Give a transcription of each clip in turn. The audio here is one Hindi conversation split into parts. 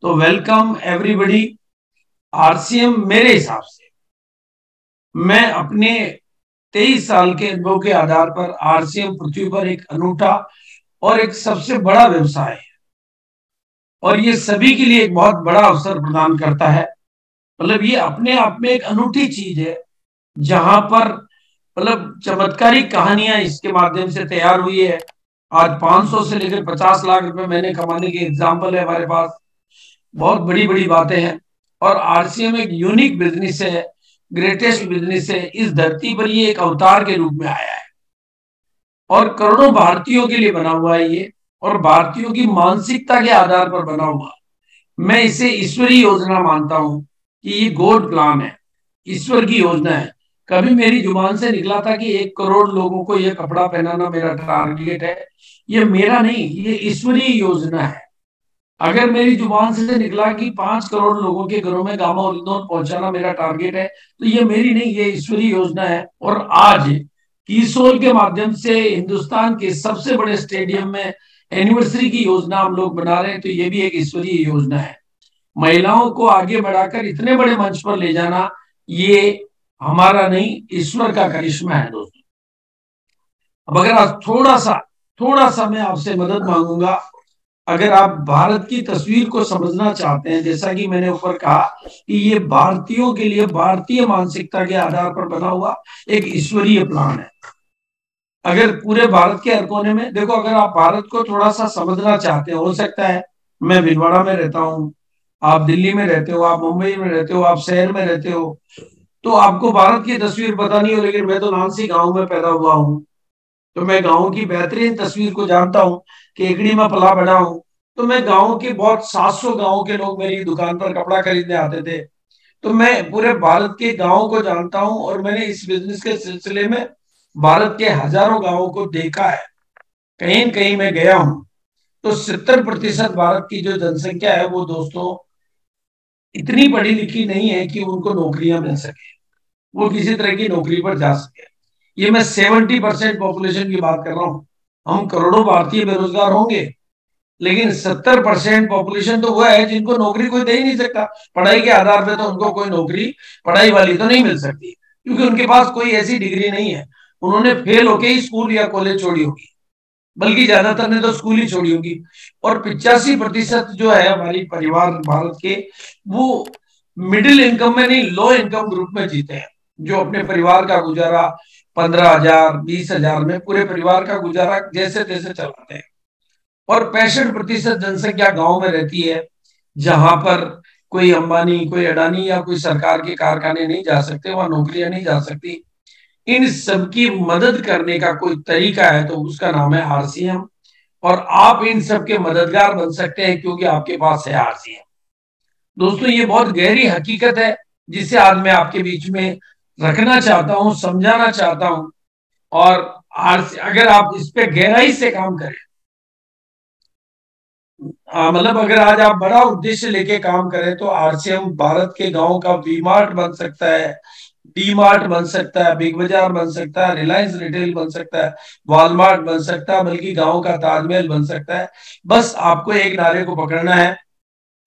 तो वेलकम एवरीबॉडी। आरसीएम मेरे हिसाब से, मैं अपने 23 साल के अनुभव के आधार पर, आरसीएम पृथ्वी पर एक अनूठा और एक सबसे बड़ा व्यवसाय है और ये सभी के लिए एक बहुत बड़ा अवसर प्रदान करता है। मतलब ये अपने आप में एक अनूठी चीज है जहां पर मतलब चमत्कारिक कहानियां इसके माध्यम से तैयार हुई है। आज 500 से लेकर 50 लाख रुपए महीने कमाने के एग्जाम्पल है हमारे पास। बहुत बड़ी बड़ी बातें हैं और आरसीएम एक यूनिक बिजनेस है, ग्रेटेस्ट बिजनेस है। इस धरती पर ये एक अवतार के रूप में आया है और करोड़ों भारतीयों के लिए बना हुआ है ये, और भारतीयों की मानसिकता के आधार पर बना हुआ। मैं इसे ईश्वरीय योजना मानता हूं कि ये गॉड प्लान है, ईश्वर की योजना है। कभी मेरी जुबान से निकला था कि 1 करोड़ लोगों को यह कपड़ा पहनाना मेरा टारगेट है, ये मेरा नहीं, ये ईश्वरीय योजना है। अगर मेरी जुबान से निकला कि 5 करोड़ लोगों के घरों में गामा ओरिजिनल पहुंचाना मेरा टारगेट है, तो ये मेरी नहीं, ये ईश्वरीय योजना है। और आज कीसोल के माध्यम से हिंदुस्तान के सबसे बड़े स्टेडियम में एनिवर्सरी की योजना हम लोग बना रहे हैं, तो ये भी एक ईश्वरीय योजना है। महिलाओं को आगे बढ़ाकर इतने बड़े मंच पर ले जाना, ये हमारा नहीं, ईश्वर का करिश्मा है दोस्तों। अब अगर आज थोड़ा सा मैं आपसे मदद मांगूंगा। अगर आप भारत की तस्वीर को समझना चाहते हैं, जैसा कि मैंने ऊपर कहा कि ये भारतीयों के लिए भारतीय मानसिकता के आधार पर बना हुआ एक ईश्वरीय प्लान है। अगर पूरे भारत के हर कोने में देखो, अगर आप भारत को थोड़ा सा समझना चाहते हैं, हो सकता है मैं भीलवाड़ा में रहता हूँ, आप दिल्ली में रहते हो, आप मुंबई में रहते हो, आप शहर में रहते हो, तो आपको भारत की तस्वीर पता नहीं हो। लेकिन मैं तो नानसी गांव में पैदा हुआ हूँ, तो मैं गांव की बेहतरीन तस्वीर को जानता हूँ। केकड़ी में पला बड़ा हूँ, तो मैं गांव के बहुत 700 गांव के लोग मेरी दुकान पर कपड़ा खरीदने आते थे। तो मैं पूरे भारत के गांव को जानता हूँ और मैंने इस बिजनेस के सिलसिले में भारत के हजारों गांवों को देखा है, कहीं न कहीं मैं गया हूँ। तो 70% भारत की जो जनसंख्या है वो दोस्तों इतनी पढ़ी लिखी नहीं है कि उनको नौकरियां मिल सके, वो किसी तरह की नौकरी पर जा सके। ये मैं 70% पॉपुलेशन की बात कर रहा हूँ। हम करोड़ों भारतीय बेरोजगार होंगे, लेकिन 70% पॉपुलेशन तो वो है जिनको नौकरी कोई दे ही नहीं सकता। पढ़ाई के आधार पे तो उनको कोई नौकरी पढ़ाई वाली तो नहीं मिल सकती, क्योंकि उनके पास कोई ऐसी डिग्री नहीं है। उन्होंने फेल होके ही स्कूल या कॉलेज छोड़ी होगी, बल्कि ज्यादातर ने तो स्कूल ही छोड़ी होगी। और 85% जो है हमारी परिवार भारत के, वो मिडिल इनकम में नहीं, लो इनकम ग्रुप में जीते हैं, जो अपने परिवार का गुजारा 15,000 20,000 में पूरे परिवार का गुजारा जैसे तैसे चलाते हैं। और 65% जनसंख्या गांव में रहती है, जहां पर कोई अंबानी, कोई अडानी या कोई सरकार के कारखाने नहीं जा सकते, वहां नौकरियां नहीं जा सकती। इन सबकी मदद करने का कोई तरीका है तो उसका नाम है आरसीएम। और आप इन सबके मददगार बन सकते हैं क्योंकि आपके पास है आरसीएम। दोस्तों ये बहुत गहरी हकीकत है जिसे आज मैं आपके बीच में रखना चाहता हूं, समझाना चाहता हूं। और अगर आप इस पे गहराई से काम करें, मतलब अगर आज आप बड़ा उद्देश्य लेके काम करें, तो आरसीएम भारत के गांव का वी मार्ट बन सकता है, डी मार्ट बन सकता है, बिग बाजार बन सकता है, रिलायंस रिटेल बन सकता है, वॉलमार्ट बन सकता है, बल्कि गांव का ताजमहल बन सकता है। बस आपको एक नारे को पकड़ना है,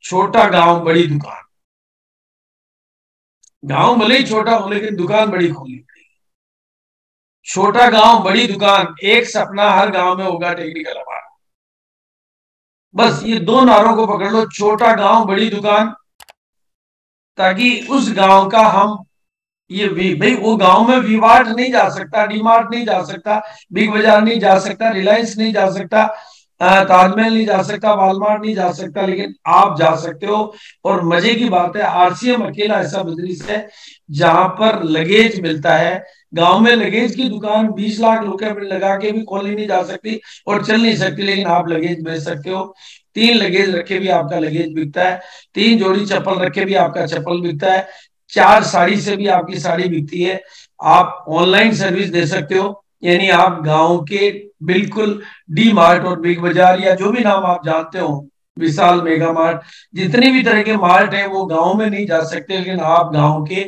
छोटा गांव बड़ी दुकान। गांव भले ही छोटा हो लेकिन दुकान बड़ी खोलनी पड़ेगी। छोटा गांव बड़ी दुकान, एक सपना हर गांव में होगा टेक्निकल हमारा। बस ये दो नारों को पकड़ लो, छोटा गांव बड़ी दुकान, ताकि उस गांव का हम ये भाई वो गांव में वी मार्ट नहीं जा सकता, डी मार्ट नहीं जा सकता, बिग बाजार नहीं जा सकता, रिलायंस नहीं जा सकता, ताजमहल नहीं जा सकता, वॉलमार्ट नहीं जा सकता, लेकिन आप जा सकते हो। और मजे की बात है, आरसीएम अकेला ऐसा बिजनेस है जहां पर लगेज मिलता है। गांव में लगेज की दुकान 20 लाख रुपए लगा के भी खोली नहीं जा सकती और चल नहीं सकती, लेकिन आप लगेज बेच सकते हो। 3 लगेज रखे भी आपका लगेज बिकता है, 3 जोड़ी चप्पल रखे भी आपका चप्पल बिकता है, 4 साड़ी से भी आपकी साड़ी बिकती है। आप ऑनलाइन सर्विस दे सकते हो, यानी आप गांव के बिल्कुल डी मार्ट और बिग बाजार या जो भी नाम आप जानते हो, विशाल, मेगा मार्ट, जितने भी तरह के मार्ट हैं वो गांव में नहीं जा सकते, लेकिन आप गांव के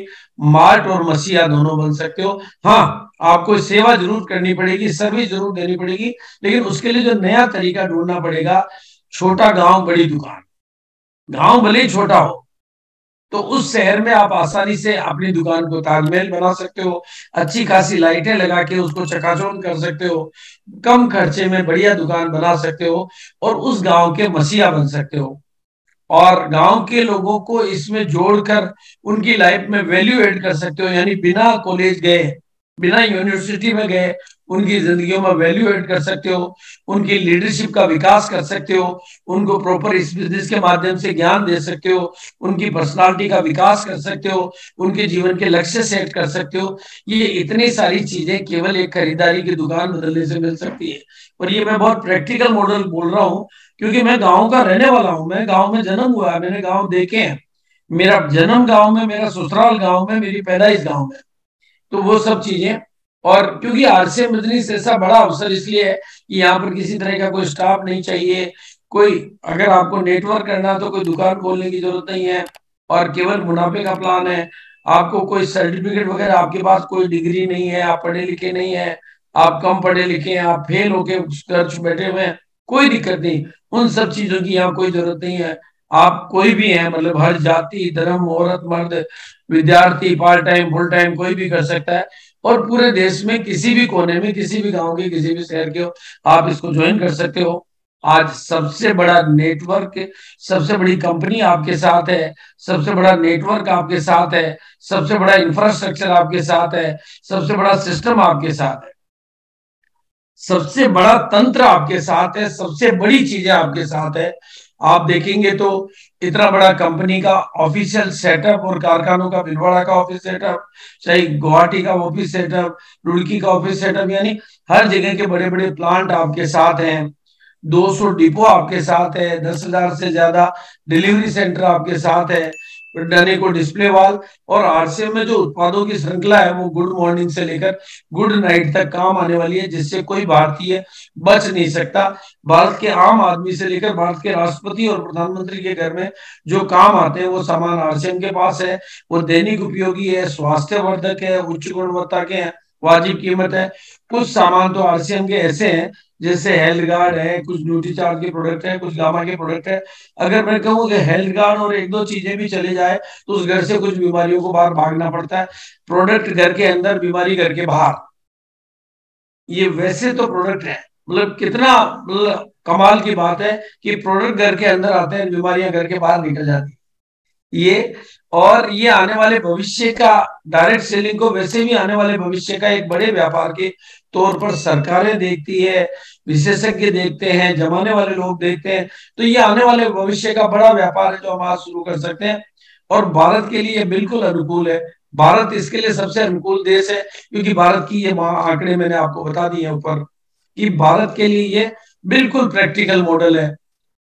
मार्ट और मसीहा दोनों बन सकते हो। हाँ, आपको सेवा जरूर करनी पड़ेगी, सर्विस जरूर देनी पड़ेगी, लेकिन उसके लिए जो नया तरीका ढूंढना पड़ेगा, छोटा गांव बड़ी दुकान। गांव भले ही छोटा हो, तो उस शहर में आप आसानी से अपनी दुकान को ताजमहल बना सकते हो, अच्छी खासी लाइटें लगा के उसको चकाचौंध कर सकते हो, कम खर्चे में बढ़िया दुकान बना सकते हो और उस गांव के मसीहा बन सकते हो। और गांव के लोगों को इसमें जोड़कर उनकी लाइफ में वैल्यू ऐड कर सकते हो, यानी बिना कॉलेज गए, बिना यूनिवर्सिटी में गए उनकी जिंदगियों में वैल्यू ऐड कर सकते हो, उनकी लीडरशिप का विकास कर सकते हो, उनको प्रॉपर इस बिजनेस के माध्यम से ज्ञान दे सकते हो, उनकी पर्सनालिटी का विकास कर सकते हो, उनके जीवन के लक्ष्य सेट कर सकते हो। ये इतनी सारी चीजें केवल एक खरीदारी की दुकान बदलने से मिल सकती है। और ये मैं बहुत प्रैक्टिकल मॉडल बोल रहा हूँ, क्योंकि मैं गांव का रहने वाला हूं, मैं गांव में जन्म हुआ है, मैंने गांव देखे हैं। मेरा जन्म गांव में, मेरा ससुराल गांव में, मेरी पैदाइश गांव में। तो वो सब चीजें, और क्योंकि आरसीएम बिजनेस ऐसा बड़ा अवसर इसलिए है कि यहाँ पर किसी तरह का कोई स्टाफ नहीं चाहिए, कोई, अगर आपको नेटवर्क करना है तो कोई दुकान खोलने की जरूरत नहीं है, और केवल मुनाफे का प्लान है। आपको कोई सर्टिफिकेट वगैरह, आपके पास कोई डिग्री नहीं है, आप पढ़े लिखे नहीं है, आप कम पढ़े लिखे हैं, आप फेल होके घर बैठे हुए हैं, कोई दिक्कत नहीं। उन सब चीजों की यहाँ कोई जरूरत नहीं है। आप कोई भी हैं, मतलब हर जाति धर्म, औरत मर्द, विद्यार्थी, पार्ट टाइम फुल टाइम कोई भी कर सकता है। और पूरे देश में किसी भी कोने में, किसी भी गांव के, किसी भी शहर के हो, आप इसको ज्वाइन कर सकते हो। आज सबसे बड़ा नेटवर्क, सबसे बड़ी कंपनी आपके साथ है, सबसे बड़ा नेटवर्क आपके साथ है, सबसे बड़ा इंफ्रास्ट्रक्चर आपके साथ है, सबसे बड़ा सिस्टम आपके साथ है, सबसे बड़ा तंत्र आपके साथ है, सबसे बड़ी चीजें आपके साथ है। आप देखेंगे तो इतना बड़ा कंपनी का ऑफिशियल सेटअप और कारखानों का, भीलवाड़ा का ऑफिस सेटअप, चाहे गुवाहाटी का ऑफिस सेटअप, रुड़की का ऑफिस सेटअप, यानी हर जगह के बड़े बड़े प्लांट आपके साथ हैं। 200 डिपो आपके साथ है, 10,000 से ज्यादा डिलीवरी सेंटर आपके साथ है, डने को डिस्प्ले वाल। और आरसीएम में जो उत्पादों की श्रृंखला है वो गुड मॉर्निंग से लेकर गुड नाइट तक काम आने वाली है, जिससे कोई भारतीय बच नहीं सकता। भारत के आम आदमी से लेकर भारत के राष्ट्रपति और प्रधानमंत्री के घर में जो काम आते हैं वो सामान आरसीएम के पास है। वो दैनिक उपयोगी है, स्वास्थ्यवर्धक है, उच्च गुणवत्ता के हैं, वाजिब कीमत है। कुछ सामान तो आरसीएम के ऐसे हैं, जैसे हेल्थ गार्ड है, कुछ ड्यूटी चार्ज के प्रोडक्ट है, कुछ गामा के प्रोडक्ट है। अगर मैं कहूँ कि हेल्थ गार्ड और एक दो चीजें भी चले जाए तो उस घर से कुछ बीमारियों को बाहर भागना पड़ता है। प्रोडक्ट घर के अंदर, बीमारी घर के बाहर, ये वैसे तो प्रोडक्ट है। मतलब कितना, मतलब कमाल की बात है कि प्रोडक्ट घर के अंदर आते हैं, बीमारियां घर के बाहर निकल जाती है ये। और ये आने वाले भविष्य का, डायरेक्ट सेलिंग को वैसे भी आने वाले भविष्य का एक बड़े व्यापार के तौर पर सरकारें देखती है, विशेषज्ञ देखते हैं, जमाने वाले लोग देखते हैं। तो ये आने वाले भविष्य का बड़ा व्यापार है जो हम आज शुरू कर सकते हैं। और भारत के लिए बिल्कुल अनुकूल है। भारत इसके लिए सबसे अनुकूल देश है, क्योंकि भारत की ये आंकड़े मैंने आपको बता दिए ऊपर, कि भारत के लिए ये बिल्कुल प्रैक्टिकल मॉडल है।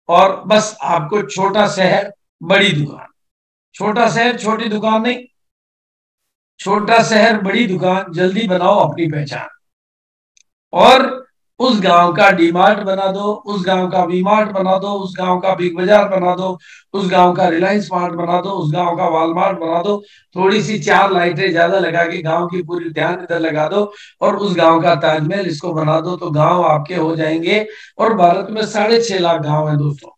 और बस आपको छोटा शहर, बड़ी दुकान, छोटा शहर छोटी दुकान नहीं, छोटा शहर बड़ी दुकान, जल्दी बनाओ अपनी पहचान। और उस गांव का डी मार्ट बना दो, उस गांव का वी मार्ट बना दो, उस गांव का बिग बाजार बना दो, उस गांव का रिलायंस मार्ट बना दो, उस गांव का वॉलमार्ट बना दो। थोड़ी सी चार लाइटें ज्यादा लगा के गांव की पूरी ध्यान इधर लगा दो, और उस गांव का ताजमहल इसको बना दो, तो गांव आपके हो जाएंगे। और भारत में 6.5 लाख गांव है दोस्तों।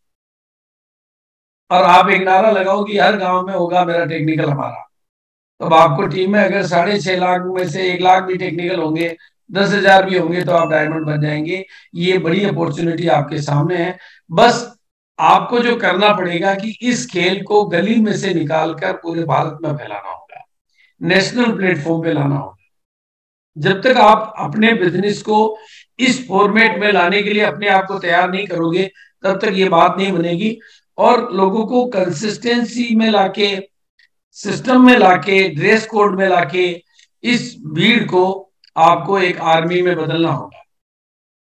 और आप एक नारा लगाओ कि हर गांव में होगा मेरा टेक्निकल हमारा। तो आपको टीम में अगर 6.5 लाख में से 1 लाख भी टेक्निकल होंगे, 10,000 भी होंगे, तो आप डायमंड बन जाएंगे। ये बड़ी अपॉर्चुनिटी आपके सामने है। बस आपको जो करना पड़ेगा कि इस खेल को गली में से निकालकर पूरे भारत में फैलाना होगा, नेशनल प्लेटफॉर्म पे लाना होगा। जब तक आप अपने बिजनेस को इस फॉर्मेट में लाने के लिए अपने आप को तैयार नहीं करोगे, तब तक ये बात नहीं बनेगी। और लोगों को कंसिस्टेंसी में लाके, सिस्टम में लाके, ड्रेस कोड में लाके, इस भीड़ को आपको एक आर्मी में बदलना होगा।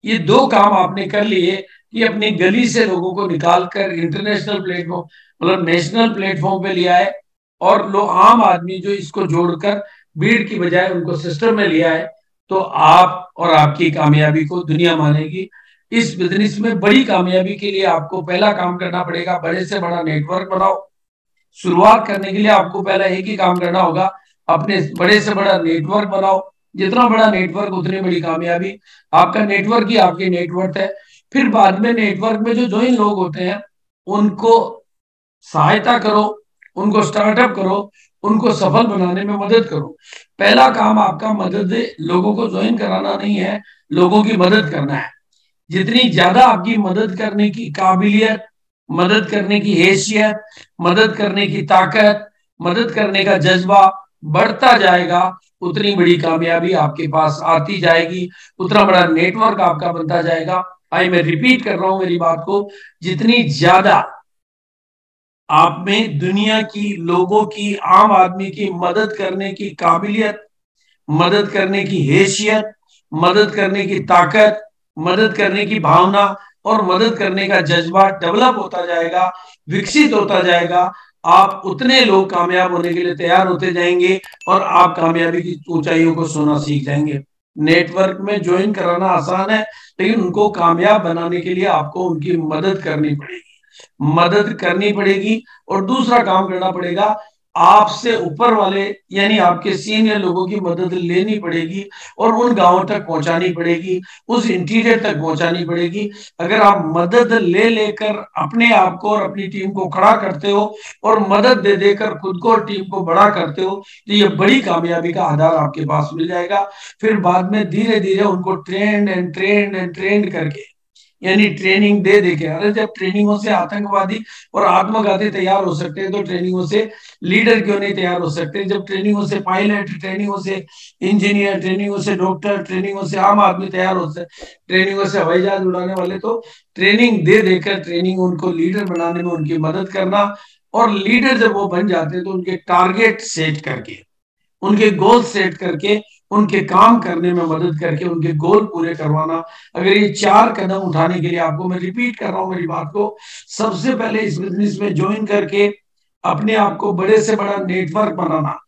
ये दो काम आपने कर लिए कि अपनी गली से लोगों को निकालकर इंटरनेशनल प्लेटफॉर्म, मतलब नेशनल प्लेटफॉर्म पे लिया है। और लोग, आम आदमी जो इसको जोड़कर भीड़ की बजाय उनको सिस्टम में लिया है, तो आप और आपकी कामयाबी को दुनिया मानेगी। इस बिजनेस में बड़ी कामयाबी के लिए आपको पहला काम करना पड़ेगा, बड़े से बड़ा नेटवर्क बनाओ। शुरुआत करने के लिए आपको पहला एक ही काम करना होगा, अपने बड़े से बड़ा नेटवर्क बनाओ। जितना बड़ा नेटवर्क उतनी बड़ी कामयाबी। आपका नेटवर्क ही आपकी नेटवर्क है। फिर बाद में नेटवर्क में जो ज्वाइन लोग होते हैं उनको सहायता करो, उनको स्टार्टअप करो, उनको सफल बनाने में मदद करो। पहला काम आपका मदद, लोगों को ज्वाइन कराना नहीं है, लोगों की मदद करना है। जितनी ज्यादा आपकी मदद करने की काबिलियत, मदद करने की हैसियत, मदद करने की ताकत, मदद करने का जज्बा बढ़ता जाएगा, उतनी बड़ी कामयाबी आपके पास आती जाएगी, उतना बड़ा नेटवर्क आपका बनता जाएगा। आई मैं रिपीट कर रहा हूं मेरी बात को, जितनी ज्यादा आप में दुनिया की, लोगों की, आम आदमी की मदद करने की काबिलियत, मदद करने की हैसियत, मदद करने की ताकत, मदद करने की भावना और मदद करने का जज्बा डेवलप होता जाएगा, विकसित होता जाएगा, आप उतने लोग कामयाब होने के लिए तैयार होते जाएंगे और आप कामयाबी की ऊंचाइयों को छूना सीख जाएंगे। नेटवर्क में ज्वाइन कराना आसान है, लेकिन उनको कामयाब बनाने के लिए आपको उनकी मदद करनी पड़ेगी, मदद करनी पड़ेगी। और दूसरा काम करना पड़ेगा, आपसे ऊपर वाले यानी आपके सीनियर लोगों की मदद लेनी पड़ेगी और उन गांवों तक पहुंचानी पड़ेगी, उस इंटीरियर तक पहुंचानी पड़ेगी। अगर आप मदद ले लेकर अपने आप को और अपनी टीम को खड़ा करते हो और मदद दे देकर खुद को और टीम को बड़ा करते हो, तो ये बड़ी कामयाबी का आधार आपके पास मिल जाएगा। फिर बाद में धीरे धीरे उनको ट्रेंड करके, यानी ट्रेनिंग दे दे के, अरे जब ट्रेनिंगों से आतंकवादी और आत्मघाती तैयार हो सकते हैं तो ट्रेनिंगों से लीडर क्यों नहीं तैयार हो सकते? जब ट्रेनिंगों से पायलट, ट्रेनिंगों से इंजीनियर, ट्रेनिंगों से डॉक्टर, ट्रेनिंगों से आम आदमी तैयार हो सकते, ट्रेनिंगों से हवाई जहाज उड़ाने वाले, तो ट्रेनिंग दे देकर ट्रेनिंग उनको लीडर बनाने में उनकी मदद करना। और लीडर जब वो बन जाते हैं तो उनके टारगेट सेट करके, उनके गोल सेट करके, उनके काम करने में मदद करके उनके गोल पूरे करवाना। अगर ये 4 कदम उठाने के लिए आपको, मैं रिपीट कर रहा हूं मेरी बात को, सबसे पहले इस बिजनेस में ज्वाइन करके अपने आप को बड़े से बड़ा नेटवर्क बनाना,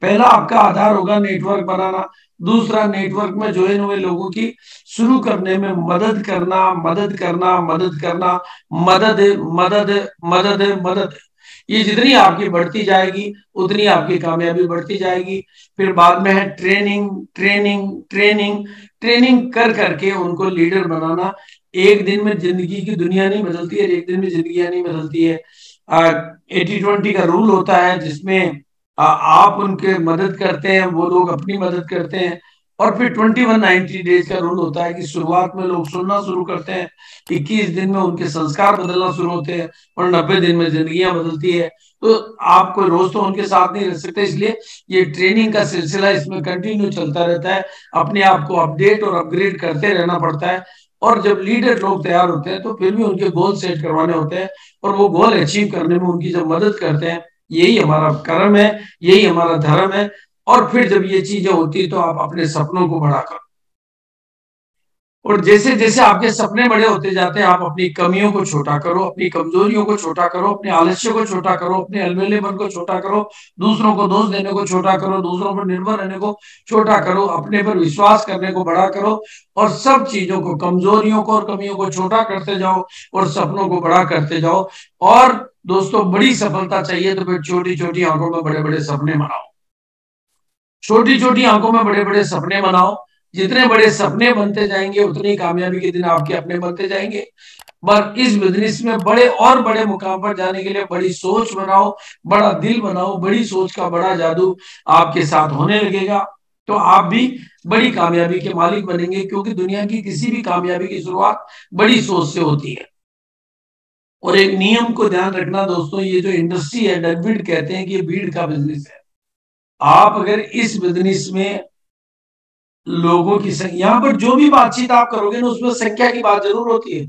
पहला आपका आधार होगा नेटवर्क बनाना। दूसरा, नेटवर्क में ज्वाइन हुए लोगों की शुरू करने में मदद करना, मदद करना, मदद करना, मदद मदद मदद मदद। ये जितनी आपकी बढ़ती जाएगी उतनी आपकी कामयाबी बढ़ती जाएगी। फिर बाद में है ट्रेनिंग, ट्रेनिंग ट्रेनिंग कर करके उनको लीडर बनाना। एक दिन में जिंदगी की दुनिया नहीं बदलती है, एक दिन में जिंदगी नहीं बदलती है। 80-20 का रूल होता है, जिसमें आप उनके मदद करते हैं, वो लोग अपनी मदद करते हैं। और फिर 21-90 डेज का रूल होता है कि शुरुआत में लोग सुनना शुरू करते हैं, 21 दिन में उनके संस्कार बदलना शुरू होते हैं और 90 दिन में जिंदगियां बदलती है। तो आप कोई रोज तो उनके साथ नहीं रह सकते, इसलिए ये ट्रेनिंग का सिलसिला इसमें कंटिन्यू चलता रहता है, अपने आप को अपडेट और अपग्रेड करते रहना पड़ता है। और जब लीडर लोग तैयार होते हैं तो फिर भी उनके गोल सेट करवाने होते हैं और वो गोल अचीव करने में उनकी जब मदद करते हैं, यही हमारा कर्म है, यही हमारा धर्म है। और फिर जब ये चीजें होती तो आप अपने सपनों को बड़ा करो, और जैसे जैसे आपके सपने बड़े होते जाते हैं, आप अपनी कमियों को छोटा करो, अपनी कमजोरियों को छोटा करो, अपने आलस्य को छोटा करो, अपने अलबेलेपन को छोटा करो, दूसरों को दोष देने को छोटा करो, दूसरों पर निर्भर रहने को छोटा करो, अपने पर विश्वास करने को बड़ा करो, और सब चीजों को, कमजोरियों को और कमियों को छोटा करते जाओ और सपनों को बड़ा करते जाओ। और दोस्तों, बड़ी सफलता चाहिए तो फिर छोटी छोटी आंखों में बड़े बड़े सपने बनाओ, छोटी छोटी आंखों में बड़े बड़े सपने बनाओ। जितने बड़े सपने बनते जाएंगे उतनी कामयाबी के दिन आपके अपने बनते जाएंगे। पर इस बिजनेस में बड़े और बड़े मुकाम पर जाने के लिए बड़ी सोच बनाओ, बड़ा दिल बनाओ, बड़ी सोच का बड़ा जादू आपके साथ होने लगेगा, तो आप भी बड़ी कामयाबी के मालिक बनेंगे, क्योंकि दुनिया की किसी भी कामयाबी की शुरुआत बड़ी सोच से होती है। और एक नियम को ध्यान रखना दोस्तों, ये जो इंडस्ट्री है, डगबिड कहते हैं कि ये भीड़ का बिजनेस है। आप अगर इस बिजनेस में लोगों की संख्या, यहाँ पर जो भी बातचीत आप करोगे ना उसमें संख्या की बात जरूर होती है,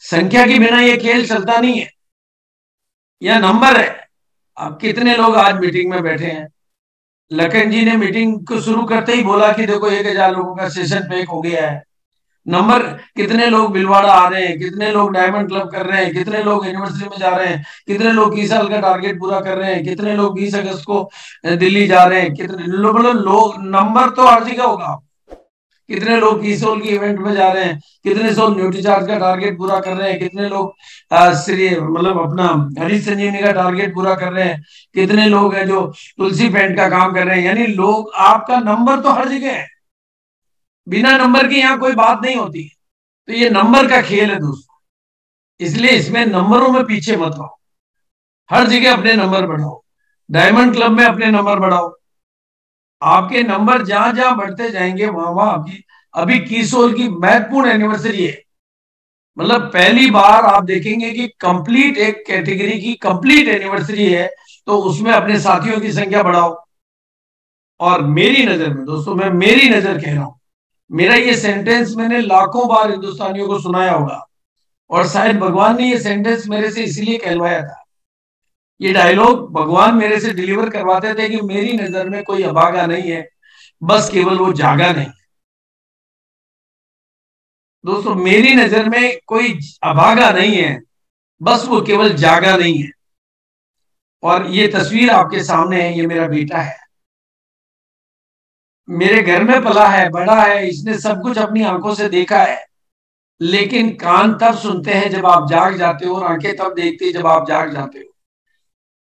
संख्या के बिना ये खेल चलता नहीं है। यह नंबर है, अब कितने लोग आज मीटिंग में बैठे हैं? लखन जी ने मीटिंग को शुरू करते ही बोला कि देखो 1,000 लोगों का सेशन पैक हो गया है। नंबर, कितने लोग भिलवाड़ा आ रहे हैं, कितने लोग डायमंड क्लब कर रहे हैं, कितने लोग यूनिवर्सिटी में जा रहे हैं, कितने लोग 20 साल का टारगेट पूरा कर रहे हैं, कितने लोग 20 अगस्त को दिल्ली जा रहे हैं, कितने लोग, नंबर तो हर जगह होगा। कितने लोग कीसोल की इवेंट में जा रहे हैं, कितने लोग न्यूट्री चार्ज का टारगेट पूरा कर रहे हैं, कितने लोग श्री मतलब अपना हरी संजीवनी का टारगेट पूरा कर रहे हैं, कितने लोग हैं जो तुलसी पेंट का काम कर रहे हैं। यानी लोग, आपका नंबर तो हर जगह है, बिना नंबर के यहाँ कोई बात नहीं होती। तो ये नंबर का खेल है दोस्तों, इसलिए इसमें नंबरों में पीछे मत रहो। हर जगह अपने नंबर बढ़ाओ, डायमंड क्लब में अपने नंबर बढ़ाओ। आपके नंबर जहां जहां बढ़ते जाएंगे वहां वहां आपकी, अभी किशोर की महत्वपूर्ण एनिवर्सरी है। मतलब पहली बार आप देखेंगे कि कंप्लीट एक कैटेगरी की कंप्लीट एनिवर्सरी है, तो उसमें अपने साथियों की संख्या बढ़ाओ। और मेरी नजर में दोस्तों, मैं मेरी नजर कह रहा हूं, मेरा ये सेंटेंस मैंने लाखों बार हिंदुस्तानियों को सुनाया होगा, और शायद भगवान ने ये सेंटेंस मेरे से इसलिए कहलवाया था। ये डायलॉग भगवान मेरे से डिलीवर करवाते थे कि मेरी नजर में कोई अभागा नहीं है, बस केवल वो जागा नहीं। दोस्तों मेरी नजर में कोई अभागा नहीं है, बस वो केवल जागा नहीं है। और ये तस्वीर आपके सामने है, ये मेरा बेटा है, मेरे घर में पला है, बड़ा है, इसने सब कुछ अपनी आंखों से देखा है। लेकिन कान तब सुनते हैं जब आप जाग जाते हो, और आंखें तब देखती है जब आप जाग जाते हो।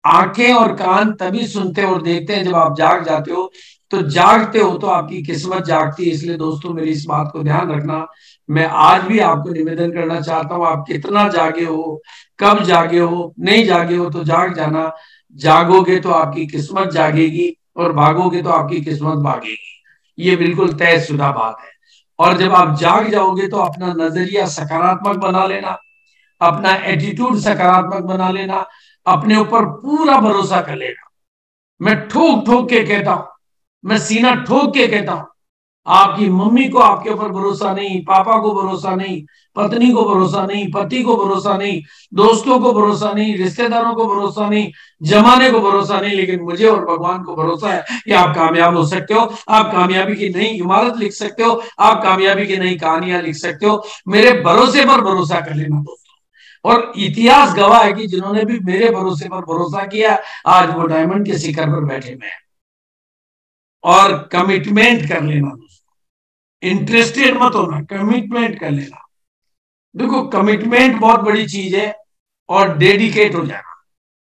आंखें और कान तभी सुनते और देखते हैं जब आप जाग जाते हो। तो जागते हो तो आपकी किस्मत जागती है। इसलिए दोस्तों मेरी इस बात को ध्यान रखना। मैं आज भी आपको निवेदन करना चाहता हूं, आप कितना जागे हो, कब जागे हो, नहीं जागे हो तो जाग जाना। जागोगे तो आपकी किस्मत जागेगी, और भागोगे तो आपकी किस्मत भागेगी। ये बिल्कुल तयशुदा बात है। और जब आप जाग जाओगे तो अपना नजरिया सकारात्मक बना लेना, अपना एटीट्यूड सकारात्मक बना लेना, अपने ऊपर पूरा भरोसा कर लेना। मैं ठोक ठोक के कहता हूं, मैं सीना ठोक के कहता हूं, आपकी मम्मी को आपके ऊपर भरोसा नहीं, पापा को भरोसा नहीं, पत्नी को भरोसा नहीं, पति को भरोसा नहीं, दोस्तों को भरोसा नहीं, रिश्तेदारों को भरोसा नहीं, जमाने को भरोसा नहीं, लेकिन मुझे और भगवान को भरोसा है कि आप कामयाब हो सकते हो। आप कामयाबी की नई इमारत लिख सकते हो, आप कामयाबी की नई कहानियां लिख सकते हो। मेरे भरोसे पर भरोसा कर लेना दोस्तों। और इतिहास गवाह है कि जिन्होंने भी मेरे भरोसे पर भरोसा किया, आज वो डायमंड के शिखर पर बैठे हुए हैं। और कमिटमेंट कर लेना दोस्तों, इंटरेस्टेड मत होना, कमिटमेंट कर लेना। देखो कमिटमेंट बहुत बड़ी चीज है, और डेडिकेट हो जाना।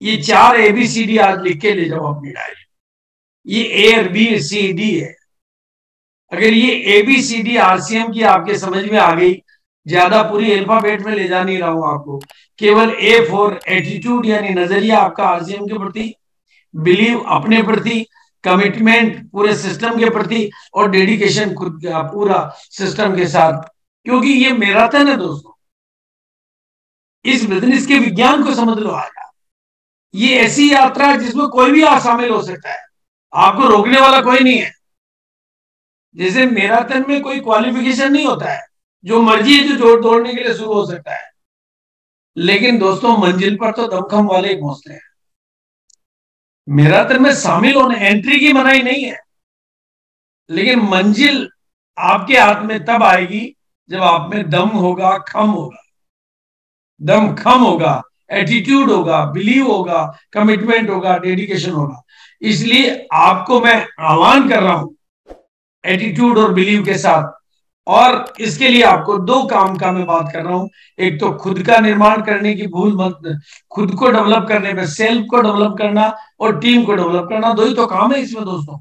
ये 4 ABCD आज लिख के ले जाओ अपनी डायरी। ये A और B C D है। अगर ये ABCD RCM की आपके समझ में आ गई, ज्यादा पूरी अल्फाबेट में ले जा नहीं रहा हूं आपको, केवल A फॉर एटीट्यूड यानी नजरिया आपका RCM के प्रति, बिलीव अपने प्रति, कमिटमेंट पूरे सिस्टम के प्रति, और डेडिकेशन खुद का पूरा सिस्टम के साथ। क्योंकि ये मैराथन है दोस्तों, इस बिजनेस के विज्ञान को समझ लो आज। ये ऐसी यात्रा है जिसमें कोई भी आ शामिल हो सकता है, आपको रोकने वाला कोई नहीं है। जैसे मैराथन में कोई क्वालिफिकेशन नहीं होता है, जो मर्जी है जो दौड़ने के लिए शुरू हो सकता है। लेकिन दोस्तों मंजिल पर तो दमखम वाले ही पहुंचते हैं। मैराथन में शामिल होने, एंट्री की मनाही नहीं है, लेकिन मंजिल आपके हाथ में तब आएगी जब आप में दम होगा, खम होगा। दम खम होगा, एटीट्यूड होगा, बिलीव होगा, कमिटमेंट होगा, डेडिकेशन होगा। इसलिए आपको मैं आह्वान कर रहा हूं एटीट्यूड और बिलीव के साथ। और इसके लिए आपको 2 काम का मैं बात कर रहा हूं। एक तो खुद का निर्माण करने की भूल मत, खुद को डेवलप करने में, सेल्फ को डेवलप करना और टीम को डेवलप करना, 2 ही तो काम है इसमें दोस्तों।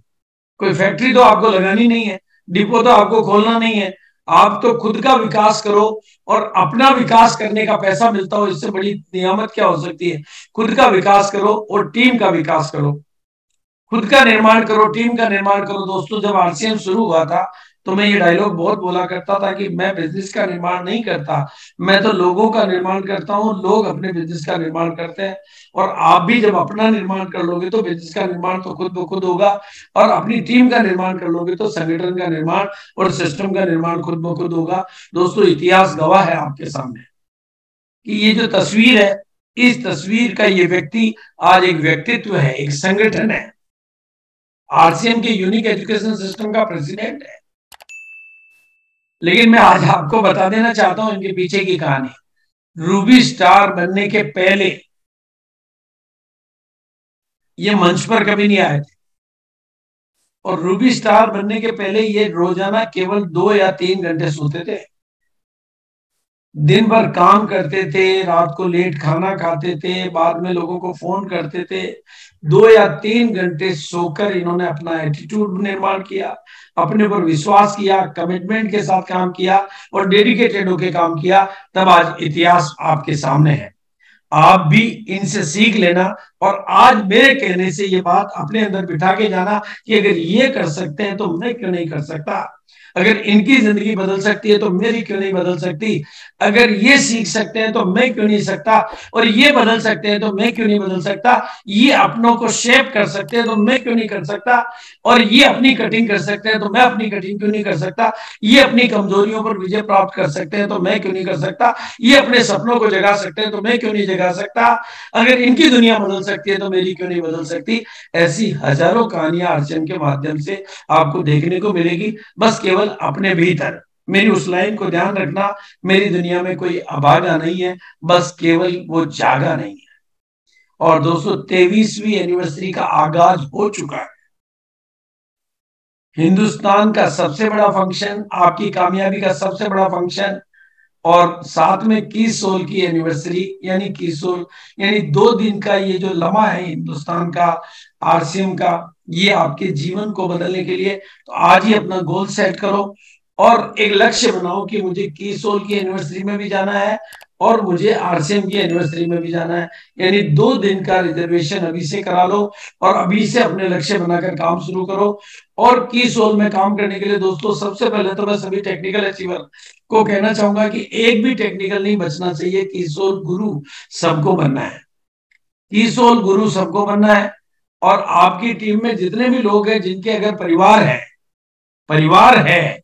कोई फैक्ट्री तो आपको लगानी नहीं है, डिपो तो आपको खोलना नहीं है। आप तो खुद का विकास करो, और अपना विकास करने का पैसा मिलता हो, इससे बड़ी नियामत क्या हो सकती है। खुद का विकास करो और टीम का विकास करो। खुद का निर्माण करो, टीम का निर्माण करो। दोस्तों जब RCM शुरू हुआ था तो मैं ये डायलॉग बहुत बोला करता था कि मैं बिजनेस का निर्माण नहीं करता, मैं तो लोगों का निर्माण करता हूं, लोग अपने बिजनेस का निर्माण करते हैं। और आप भी जब अपना निर्माण कर लोगे तो बिजनेस का निर्माण तो खुद ब खुद होगा, और अपनी टीम का निर्माण कर लोगे तो संगठन का निर्माण और सिस्टम का निर्माण खुद ब खुद होगा। दोस्तों इतिहास गवाह है आपके सामने कि ये जो तस्वीर है, इस तस्वीर का ये व्यक्ति आज एक व्यक्तित्व है, एक संगठन है, RCM के यूनिक एजुकेशन सिस्टम का प्रेसिडेंट है। लेकिन मैं आज आपको बता देना चाहता हूं इनके पीछे की कहानी। रूबी स्टार बनने के पहले ये मंच पर कभी नहीं आए थे, और रूबी स्टार बनने के पहले ये रोजाना केवल 2 या 3 घंटे सोते थे। दिन भर काम करते थे, रात को लेट खाना खाते थे, बाद में लोगों को फोन करते थे। 2 या 3 घंटे सोकर इन्होंने अपना एटीट्यूड निर्माण किया, अपने पर विश्वास किया, कमिटमेंट के साथ काम किया और डेडिकेटेड होकर काम किया। तब आज इतिहास आपके सामने है। आप भी इनसे सीख लेना और आज मेरे कहने से ये बात अपने अंदर बिठा के जाना कि अगर ये कर सकते हैं तो मैं क्यों नहीं कर सकता, अगर इनकी जिंदगी बदल सकती है तो मेरी क्यों नहीं बदल सकती, अगर ये सीख सकते हैं तो मैं क्यों नहीं सकता, और ये बदल सकते हैं तो मैं क्यों नहीं बदल सकता, ये अपनों को शेप कर सकते हैं तो मैं क्यों नहीं कर सकता, और ये अपनी कटिंग कर सकते हैं तो मैं अपनी कटिंग क्यों नहीं कर सकता, ये अपनी कमजोरियों पर विजय प्राप्त कर सकते हैं तो मैं क्यों नहीं कर सकता, ये अपने सपनों को जगा सकते हैं तो मैं क्यों नहीं जगा सकता, अगर इनकी दुनिया बदल सकती है तो मेरी क्यों नहीं बदल सकती। ऐसी हजारों कहानियां अर्चन के माध्यम से आपको देखने को मिलेगी, बस केवल अपने भीतर। मेरी उस लाइन को ध्यान रखना, मेरी दुनिया में कोई अभागा नहीं है, बस केवल वो जागा नहीं है। और दोस्तों 23वीं एनिवर्सरी का आगाज हो चुका है। हिंदुस्तान का सबसे बड़ा फंक्शन, आपकी कामयाबी का सबसे बड़ा फंक्शन, और साथ में कीसोल की एनिवर्सरी, यानी कीसोल यानी 2 दिन का ये जो लम्हा है हिंदुस्तान का, आरसीएम का, ये आपके जीवन को बदलने के लिए, तो आज ही अपना गोल सेट करो और एक लक्ष्य बनाओ कि मुझे कीसोल की एनिवर्सरी में भी जाना है और मुझे आरसीएम की एनिवर्सरी में भी जाना है, यानी 2 दिन का रिजर्वेशन अभी से करा लो और अभी से अपने लक्ष्य बनाकर काम शुरू करो। और कीसोल में काम करने के लिए दोस्तों सबसे पहले तो मैं सभी टेक्निकल अचीवर को कहना चाहूंगा कि एक भी टेक्निकल नहीं बचना चाहिए, कीसोल गुरु सबको बनना है, कीसोल गुरु सबको बनना है। और आपकी टीम में जितने भी लोग हैं जिनके अगर परिवार है,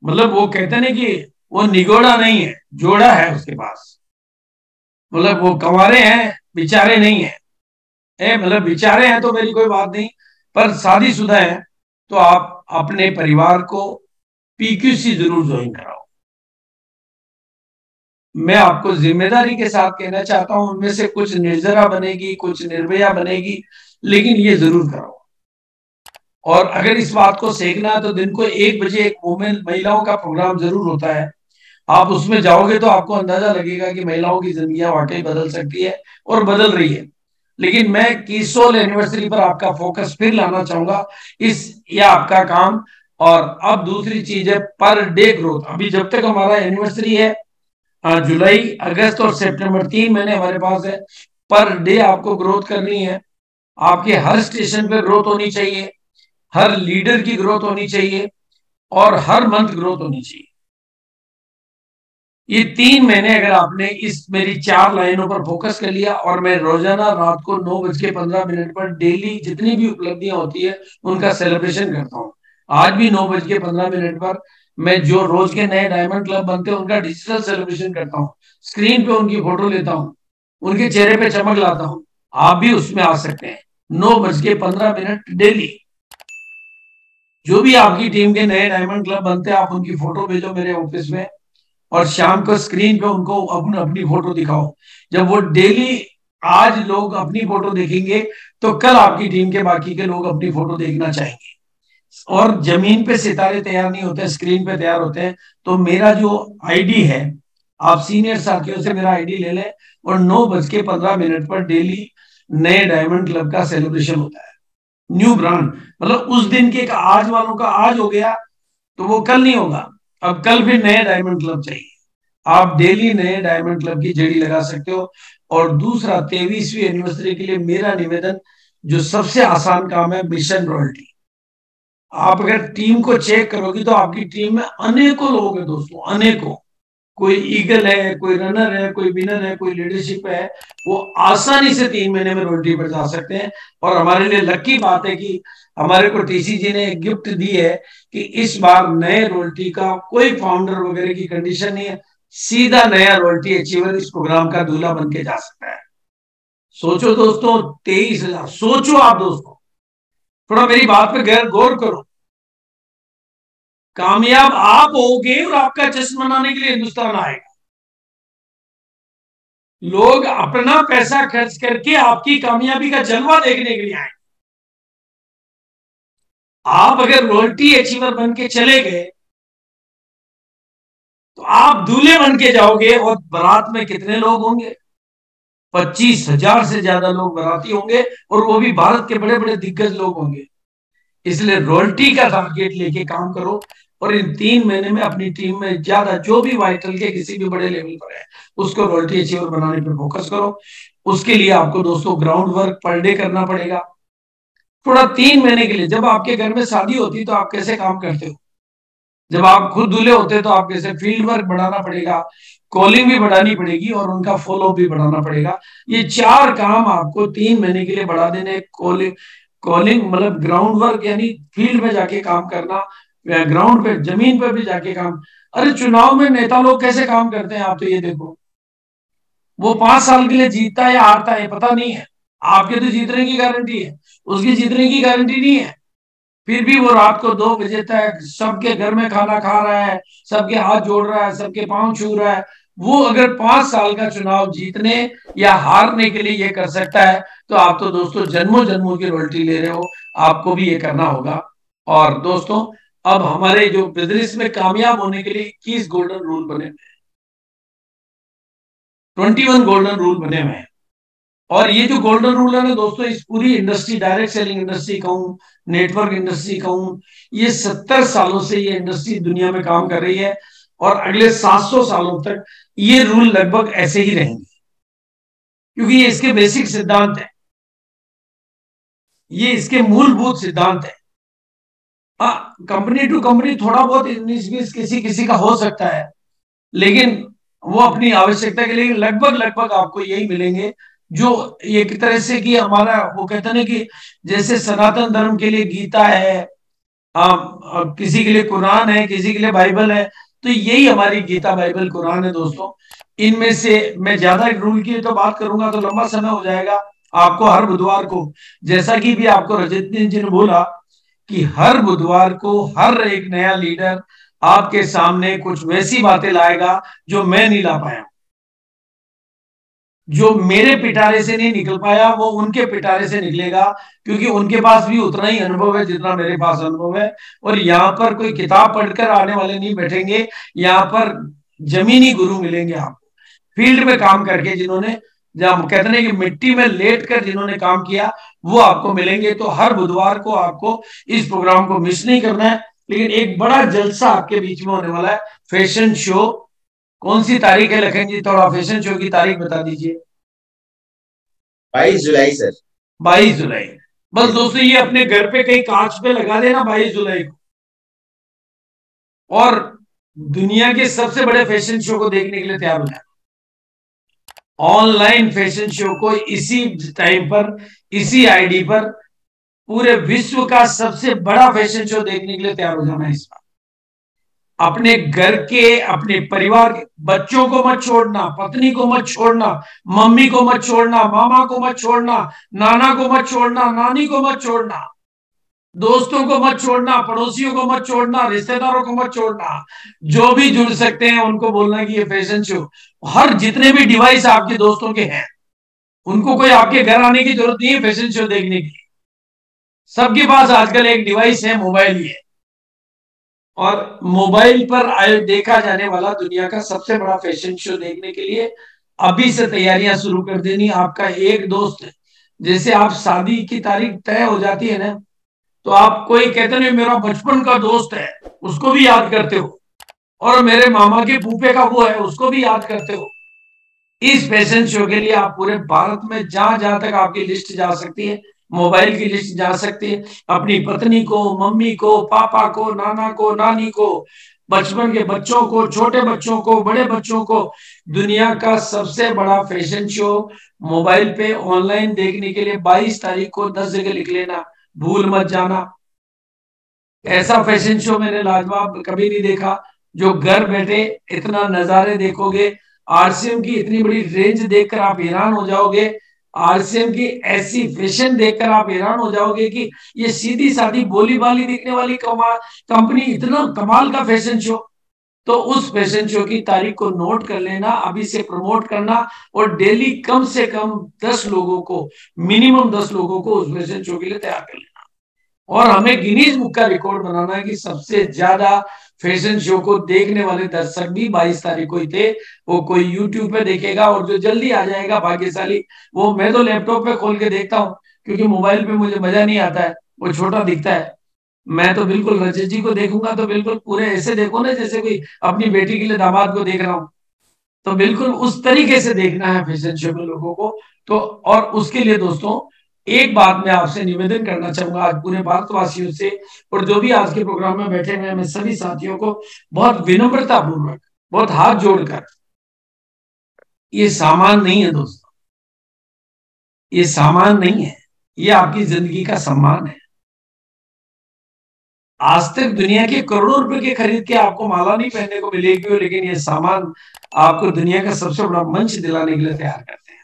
मतलब वो कहते हैं कि वो निगोड़ा नहीं है, जोड़ा है उसके पास, मतलब वो कंवारे हैं, बेचारे नहीं है, मतलब बेचारे हैं तो मेरी कोई बात नहीं, पर शादीशुदा है तो आप अपने परिवार को पीक्यूसी जरूर ज्वाइन कराओ। मैं आपको जिम्मेदारी के साथ कहना चाहता हूं, उनमें से कुछ निर्जरा बनेगी, कुछ निर्भया बनेगी, लेकिन ये जरूर कराओ। और अगर इस बात को सीखना है तो दिन को 1 बजे एक वुमेन महिलाओं का प्रोग्राम जरूर होता है, आप उसमें जाओगे तो आपको अंदाजा लगेगा कि महिलाओं की जिंदगी वाकई बदल सकती है और बदल रही है। लेकिन मैं कीसोल एनिवर्सरी पर आपका फोकस फिर लाना चाहूंगा, इस यह आपका काम। और अब दूसरी चीज है पर डे ग्रोथ। अभी जब तक हमारा एनिवर्सरी है, जुलाई अगस्त और सितंबर 3 महीने हमारे पास है, पर डे आपको ग्रोथ करनी है, आपके हर स्टेशन पे ग्रोथ होनी चाहिए, हर लीडर की ग्रोथ होनी चाहिए और हर मंथ ग्रोथ होनी चाहिए। ये 3 महीने अगर आपने इस मेरी 4 लाइनों पर फोकस कर लिया, और मैं रोजाना रात को 9:15 पर डेली जितनी भी उपलब्धियां होती है उनका सेलिब्रेशन करता हूँ। आज भी 9:15 पर मैं जो रोज के नए डायमंड क्लब बनते हैं उनका डिजिटल सेलिब्रेशन करता हूँ, स्क्रीन पे उनकी फोटो लेता हूँ, उनके चेहरे पे चमक लाता हूँ। आप भी उसमें आ सकते हैं 9:15 डेली। जो भी आपकी टीम के नए डायमंड क्लब बनते हैं आप उनकी फोटो भेजो मेरे ऑफिस में, और शाम को स्क्रीन पे उनको अपनी फोटो दिखाओ। जब वो डेली, आज लोग अपनी फोटो देखेंगे तो कल आपकी टीम के बाकी के लोग अपनी फोटो देखना चाहेंगे। और जमीन पे सितारे तैयार नहीं होते, स्क्रीन पे तैयार होते हैं। तो मेरा जो आईडी है, आप सीनियर साथियों से मेरा आईडी ले लें, और 9:15 पर डेली नए डायमंड क्लब का सेलिब्रेशन होता है, न्यू ब्रांड, मतलब उस दिन के आज वालों का आज हो गया तो वो कल नहीं होगा, अब कल फिर नए डायमंड क्लब चाहिए। आप डेली नए डायमंड क्लब की जड़ी लगा सकते हो। और दूसरा 23वीं एनिवर्सरी के लिए मेरा निवेदन, जो सबसे आसान काम है, मिशन रॉयल्टी। आप अगर टीम को चेक करोगे तो आपकी टीम में अनेकों लोग हैं दोस्तों, अनेकों, कोई ईगल है, कोई रनर है, कोई विनर है, कोई लीडरशिप है, वो आसानी से 3 महीने में रॉयल्टी पर जा सकते हैं। और हमारे लिए लकी बात है कि हमारे को टीसीजी ने एक गिफ्ट दी है कि इस बार नए रॉयल्टी का कोई फाउंडर वगैरह की कंडीशन नहीं है, सीधा नया रॉयल्टी अचीवर इस प्रोग्राम का दूल्हा बन के जा सकता है। सोचो दोस्तों, 23,000, सोचो आप दोस्तों, थोड़ा मेरी बात पे गौर करो। कामयाब आप होगे और आपका जश्न मनाने के लिए हिंदुस्तान आएगा। लोग अपना पैसा खर्च करके आपकी कामयाबी का जलवा देखने के लिए आए। आप अगर रॉयल्टी अचीवर बन के चले गए तो आप दूल्हे बन के जाओगे, और बारात में कितने लोग होंगे? 25,000 से ज्यादा लोग बाराती होंगे, और वो भी भारत के बड़े बड़े दिग्गज लोग होंगे। इसलिए रॉयल्टी का टारगेट लेके काम करो। और इन 3 महीने में अपनी टीम में ज्यादा जो भी वाइटल के किसी भी बड़े लेवल पर है उसको रॉयल्टी अचीवर बनाने पर फोकस करो। उसके लिए आपको दोस्तों ग्राउंड वर्क पर डे करना पड़ेगा। थोड़ा 3 महीने के लिए, जब आपके घर में शादी होती तो आप कैसे काम करते हो, जब आप खुद दूल्हे होते तो आप कैसे, फील्ड वर्क बढ़ाना पड़ेगा, कॉलिंग भी बढ़ानी पड़ेगी और उनका फॉलो भी बढ़ाना पड़ेगा। ये 4 काम आपको 3 महीने के लिए बढ़ा देने। कॉलिंग, कॉलिंग मतलब ग्राउंड वर्क यानी फील्ड में जाके काम करना, ग्राउंड पे जमीन पर भी जाके काम। अरे चुनाव में नेता लोग कैसे काम करते हैं आप तो ये देखो, वो 5 साल के लिए जीतता है या हारता है पता नहीं है, आपके तो जीतने की गारंटी है, उसकी जीतने की गारंटी नहीं है। फिर भी वो रात को 2 बजे तक सबके घर में खाना खा रहा है, सबके हाथ जोड़ रहा है, सबके पांव छू रहा है। वो अगर 5 साल का चुनाव जीतने या हारने के लिए ये कर सकता है, तो आप तो दोस्तों जन्मों जन्मों की रॉयल्टी ले रहे हो, आपको भी ये करना होगा। और दोस्तों, अब हमारे जो बिजनेस में कामयाब होने के लिए 21 गोल्डन रूल बने हुए हैं, 21 गोल्डन रूल बने हुए हैं। और ये जो गोल्डन रूल है ना दोस्तों, इस पूरी इंडस्ट्री, डायरेक्ट सेलिंग इंडस्ट्री कहूं, नेटवर्क इंडस्ट्री कहूं, ये 70 सालों से ये इंडस्ट्री दुनिया में काम कर रही है और अगले 700 सालों तक ये रूल लगभग ऐसे ही रहेंगे, क्योंकि ये इसके बेसिक सिद्धांत है, ये इसके मूलभूत सिद्धांत है। हाँ, कंपनी टू कंपनी थोड़ा बहुत 19-20 किसी किसी का हो सकता है, लेकिन वो अपनी आवश्यकता के लिए लगभग लगभग आपको यही मिलेंगे। जो एक तरह से कि हमारा वो कहते हैं ना कि जैसे सनातन धर्म के लिए गीता है, किसी के लिए कुरान है, किसी के लिए बाइबल है, तो यही हमारी गीता बाइबल कुरान है दोस्तों। इनमें से मैं ज्यादा रूल की तो बात करूंगा तो लंबा समय हो जाएगा। आपको हर बुधवार को, जैसा कि भी आपको रजत जी ने बोला, कि हर बुधवार को हर एक नया लीडर आपके सामने कुछ वैसी बातें लाएगा जो मैं नहीं ला पाया, जो मेरे पिटारे से नहीं निकल पाया वो उनके पिटारे से निकलेगा, क्योंकि उनके पास भी उतना ही अनुभव है जितना मेरे पास अनुभव है। और यहाँ पर कोई किताब पढ़कर आने वाले नहीं बैठेंगे, यहाँ पर जमीनी गुरु मिलेंगे आपको, फील्ड में काम करके जिन्होंने, जब कहते हैं कि मिट्टी में लेट कर जिन्होंने काम किया, वो आपको मिलेंगे। तो हर बुधवार को आपको इस प्रोग्राम को मिस नहीं करना है। लेकिन एक बड़ा जलसा आपके बीच में होने वाला है, फैशन शो। कौन सी तारीख है लखन जी, थोड़ा फैशन शो की तारीख बता दीजिए। 22 जुलाई सर। 22 जुलाई। बस दोस्तों ये अपने घर पे कहीं कांच पे लगा देना 22 जुलाई को, और दुनिया के सबसे बड़े फैशन शो को देखने के लिए तैयार हो जाए। ऑनलाइन फैशन शो को इसी टाइम पर, इसी आईडी पर, पूरे विश्व का सबसे बड़ा फैशन शो देखने के लिए तैयार हो जाना है इस बार। अपने घर के, अपने परिवार के बच्चों को मत छोड़ना, पत्नी को मत छोड़ना, मम्मी को मत छोड़ना, मामा को मत छोड़ना, नाना को मत छोड़ना, नानी को मत छोड़ना, दोस्तों को मत छोड़ना, पड़ोसियों को मत छोड़ना, रिश्तेदारों को मत छोड़ना। जो भी जुड़ सकते हैं उनको बोलना कि ये फैशन शो, हर जितने भी डिवाइस आपके दोस्तों के हैं उनको कोई आपके घर आने की जरूरत नहीं है फैशन शो देखने की। सबके पास आजकल एक डिवाइस है, मोबाइल ही है। और मोबाइल पर देखा जाने वाला दुनिया का सबसे बड़ा फैशन शो देखने के लिए अभी से तैयारियां शुरू कर देनी। आपका एक दोस्त, जैसे आप शादी की तारीख तय हो जाती है ना, तो आप कोई कहते नहीं मेरा बचपन का दोस्त है, उसको भी याद करते हो, और मेरे मामा के फूफे का वो है उसको भी याद करते हो। इस फैशन शो के लिए आप पूरे भारत में जहां जहां तक आपकी लिस्ट जा सकती है, मोबाइल की लिस्ट जा सकती है, अपनी पत्नी को, मम्मी को, पापा को, नाना को, नानी को, बचपन के बच्चों को, छोटे बच्चों को, बड़े बच्चों को, दुनिया का सबसे बड़ा फैशन शो मोबाइल पे ऑनलाइन देखने के लिए 22 तारीख को 10 जगह लिख लेना, भूल मत जाना। ऐसा फैशन शो मैंने लाजवाब कभी नहीं देखा, जो घर बैठे इतना नजारे देखोगे। आरसीएम की इतनी बड़ी रेंज देखकर आप हैरान हो जाओगे, आरसीएम की ऐसी फैशन देखकर आप हैरान हो जाओगे कि ये सीधी सादी बोली बाली दिखने वाली कंपनी, इतना कमाल का फैशन शो। तो उस फैशन शो की तारीख को नोट कर लेना, अभी से प्रमोट करना, और डेली कम से कम 10 लोगों को, मिनिमम 10 लोगों को उस फैशन शो के लिए तैयार कर लेना। और हमें गिनीज बुक का रिकॉर्ड बनाना है कि सबसे ज्यादा फैशन शो को देखने वाले दर्शक भी 22 तारीख को ही थे। वो कोई यूट्यूब पे देखेगा, और जो जल्दी आ जाएगा भाग्यशाली, वो मैं तो लैपटॉप पे खोल के देखता हूँ, क्योंकि मोबाइल पे मुझे मजा नहीं आता है, वो छोटा दिखता है। मैं तो बिल्कुल रजत जी को देखूंगा तो बिल्कुल पूरे ऐसे देखो ना जैसे कोई अपनी बेटी के लिए दामाद को देख रहा हूं। तो बिल्कुल उस तरीके से देखना है फैशन शो में लोगों को। तो और उसके लिए दोस्तों एक बात मैं आपसे निवेदन करना चाहूंगा आज पूरे भारतवासियों से, और जो भी आज के प्रोग्राम में बैठे हुए हैं मैं सभी साथियों को बहुत विनम्रता पूर्वक, बहुत हाथ जोड़कर, ये सामान नहीं है दोस्तों, ये सामान नहीं है, ये आपकी जिंदगी का सम्मान है। आज तक दुनिया के करोड़ों रुपए के खरीद के आपको माला नहीं पहनने को मिलेगी, लेकिन ये सामान आपको दुनिया का सबसे बड़ा मंच दिलाने के लिए तैयार करते हैं।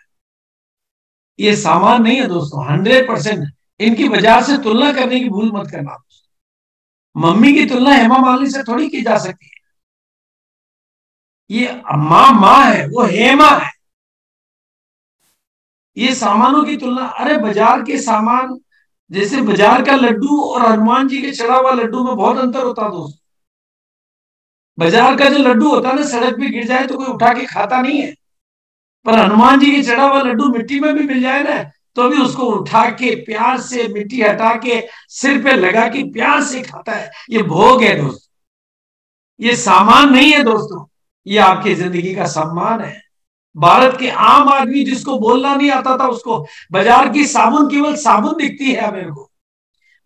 ये सामान नहीं है दोस्तों, 100%। इनकी बाजार से तुलना करने की भूल मत करना दोस्तों। मम्मी की तुलना हेमा मालिनी से थोड़ी की जा सकती है। ये माँ माँ है, वो हेमा है। ये सामानों की तुलना, अरे बाजार के सामान, जैसे बाजार का लड्डू और हनुमान जी के चढ़ा हुआ लड्डू में बहुत अंतर होता है दोस्तों। बाजार का जो लड्डू होता है ना, सड़क पे गिर जाए तो कोई उठा के खाता नहीं है। पर हनुमान जी के चढ़ा हुआ लड्डू मिट्टी में भी मिल जाए ना, तो भी उसको उठा के प्यार से मिट्टी हटा के सिर पे लगा के प्यार से खाता है। ये भोग है दोस्तों, ये सामान नहीं है दोस्तों, ये आपकी जिंदगी का सम्मान है। भारत के आम आदमी जिसको बोलना नहीं आता था उसको बाजार की साबुन केवल साबुन दिखती है मेरे को।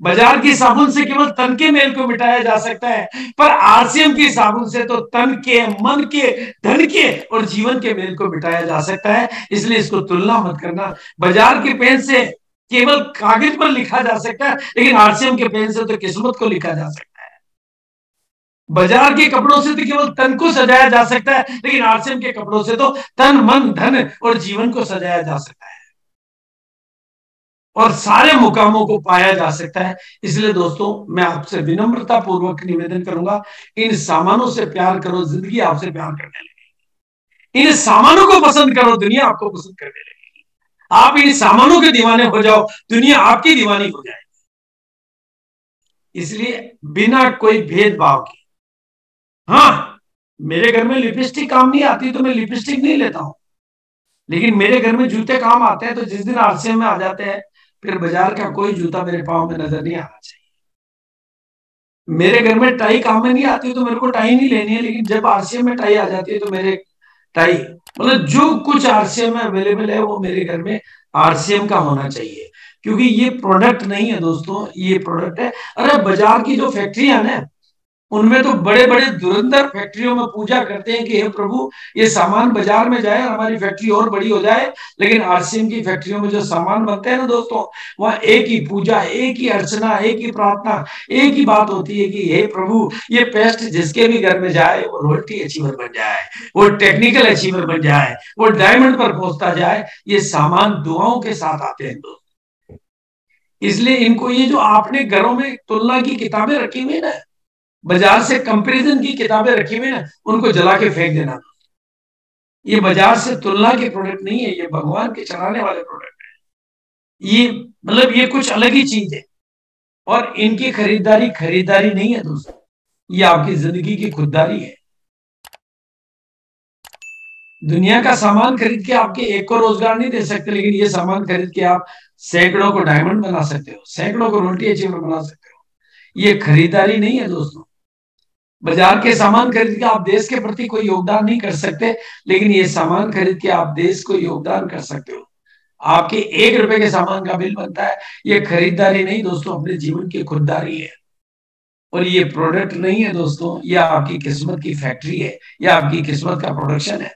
बाजार की साबुन से केवल तन के मेल को मिटाया जा सकता है, पर आरसीएम की साबुन से तो तन के, मन के, धन के और जीवन के मेल को मिटाया जा सकता है। इसलिए इसको तुलना मत करना। बाजार के पेन से केवल कागज पर लिखा जा सकता है, लेकिन आरसीएम के पेन से तो किस्मत को लिखा जा सकता है। बाजार के कपड़ों से तो केवल तन को सजाया जा सकता है, लेकिन आरसीएम के कपड़ों से तो तन, मन, धन और जीवन को सजाया जा सकता है, और सारे मुकामों को पाया जा सकता है। इसलिए दोस्तों मैं आपसे विनम्रता पूर्वक निवेदन करूंगा, इन सामानों से प्यार करो, जिंदगी आपसे प्यार करने लगे। इन सामानों को पसंद करो, दुनिया आपको पसंद करने लगेगी। आप इन सामानों के दीवाने हो जाओ, दुनिया आपकी दीवानी हो जाए। इसलिए बिना कोई भेदभाव के, हाँ, मेरे घर में लिपस्टिक काम नहीं आती तो मैं लिपस्टिक नहीं लेता हूं, लेकिन मेरे घर में जूते काम आते हैं, तो जिस दिन आरसीएम में आ जाते हैं फिर बाजार का कोई जूता मेरे पाँव में नजर नहीं आना चाहिए। मेरे घर में टाई काम में नहीं आती तो मेरे को टाई नहीं लेनी है, लेकिन जब आरसीएम में टाई आ जाती है तो मेरे टाई, मतलब जो कुछ आरसीएम में अवेलेबल है वो मेरे घर में आरसीएम का होना चाहिए। क्योंकि ये प्रोडक्ट नहीं है दोस्तों, ये प्रोडक्ट है। अरे बाजार की जो फैक्ट्रियां ना, उनमें तो बड़े बड़े धुरंधर फैक्ट्रियों में पूजा करते हैं कि हे प्रभु ये सामान बाजार में जाए, हमारी फैक्ट्री और बड़ी हो जाए। लेकिन आरसीएम की फैक्ट्रियों में जो सामान बनते हैं ना दोस्तों, वहां एक ही पूजा, एक ही अर्चना, एक ही प्रार्थना, एक ही बात होती है कि हे प्रभु ये पेस्ट जिसके भी घर में जाए वो रोयल्टी अचीवर बन जाए, वो टेक्निकल अचीवर बन जाए, वो डायमंड पर पहुंचता जाए। ये सामान दुआओं के साथ आते हैं दोस्तों। इसलिए इनको, ये जो आपने घरों में तुलना की किताबें रखी हुई ना, बाजार से कंपैरिजन की किताबें रखी हुई ना, उनको जला के फेंक देना। ये बाजार से तुलना के प्रोडक्ट नहीं है, ये भगवान के चढ़ाने वाले प्रोडक्ट है। ये मतलब ये कुछ अलग ही चीज है, और इनकी खरीदारी खरीदारी नहीं है दोस्तों, ये आपकी जिंदगी की खुददारी है। दुनिया का सामान खरीद के आपके एक को रोजगार नहीं दे सकते, लेकिन ये सामान खरीद के आप सैकड़ों को डायमंड बना सकते हो, सैकड़ों को रोटी अचीवर बना सकते हो। ये खरीदारी नहीं है दोस्तों। बाजार के सामान खरीद के आप देश के प्रति कोई योगदान नहीं कर सकते, लेकिन ये सामान खरीद के आप देश को योगदान कर सकते हो। आपके 1 रुपए के सामान का बिल बनता है। ये खरीदारी नहीं दोस्तों, अपने जीवन की खुददारी है। और ये प्रोडक्ट नहीं है दोस्तों, ये आपकी किस्मत की फैक्ट्री है, ये आपकी किस्मत का प्रोडक्शन है।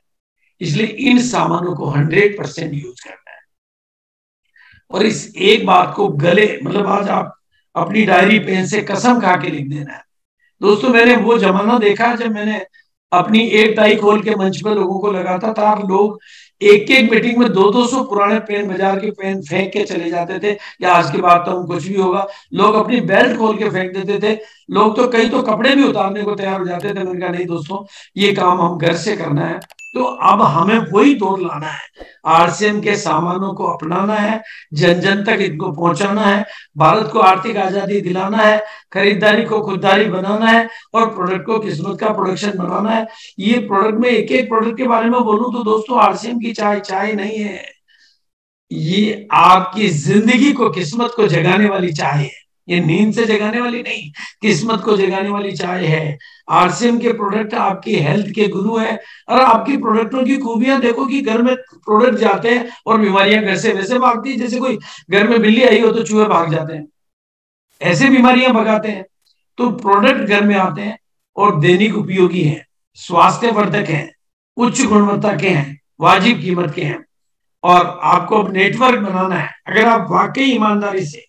इसलिए इन सामानों को 100% यूज करना है। और इस एक बात को गले, मतलब आज आप अपनी डायरी पेन से कसम खा के लिख देना है दोस्तों। मैंने वो जमाना देखा जब मैंने अपनी एक टाई खोल के मंच पर लोगों को लगाता था, लोग एक एक मीटिंग में 200-200 पुराने पेन, बाजार के पेन फेंक के चले जाते थे, या आज के बाद तो कुछ भी होगा। लोग अपनी बेल्ट खोल के फेंक देते थे, लोग तो कई तो कपड़े भी उतारने को तैयार हो जाते थे। मैंने कहा नहीं दोस्तों, ये काम हम घर से करना है। तो अब हमें वही दौर लाना है, आरसीएम के सामानों को अपनाना है, जन जन तक इनको पहुंचाना है, भारत को आर्थिक आजादी दिलाना है, खरीदारी को खुददारी बनाना है, और प्रोडक्ट को किस्मत का प्रोडक्शन बनाना है। ये प्रोडक्ट में एक एक प्रोडक्ट के बारे में बोलूं तो दोस्तों, आरसीएम की चाय चाय नहीं है, ये आपकी जिंदगी को, किस्मत को जगाने वाली चाय है। ये नींद से जगाने वाली नहीं, किस्मत को जगाने वाली चाय है। आरसीएम के प्रोडक्ट आपकी हेल्थ के गुरु है। और आपकी प्रोडक्टों की खूबियां देखो कि घर में प्रोडक्ट जाते हैं और बीमारियां घर से वैसे भागती है, जैसे कोई घर में बिल्ली आई हो तो चूहे भाग जाते हैं, ऐसे बीमारियां भगाते हैं। तो प्रोडक्ट घर में आते हैं और दैनिक उपयोगी हैं, स्वास्थ्यवर्धक हैं, उच्च गुणवत्ता के हैं, वाजिब कीमत के हैं। और आपको अब नेटवर्क बनाना है। अगर आप वाकई ईमानदारी से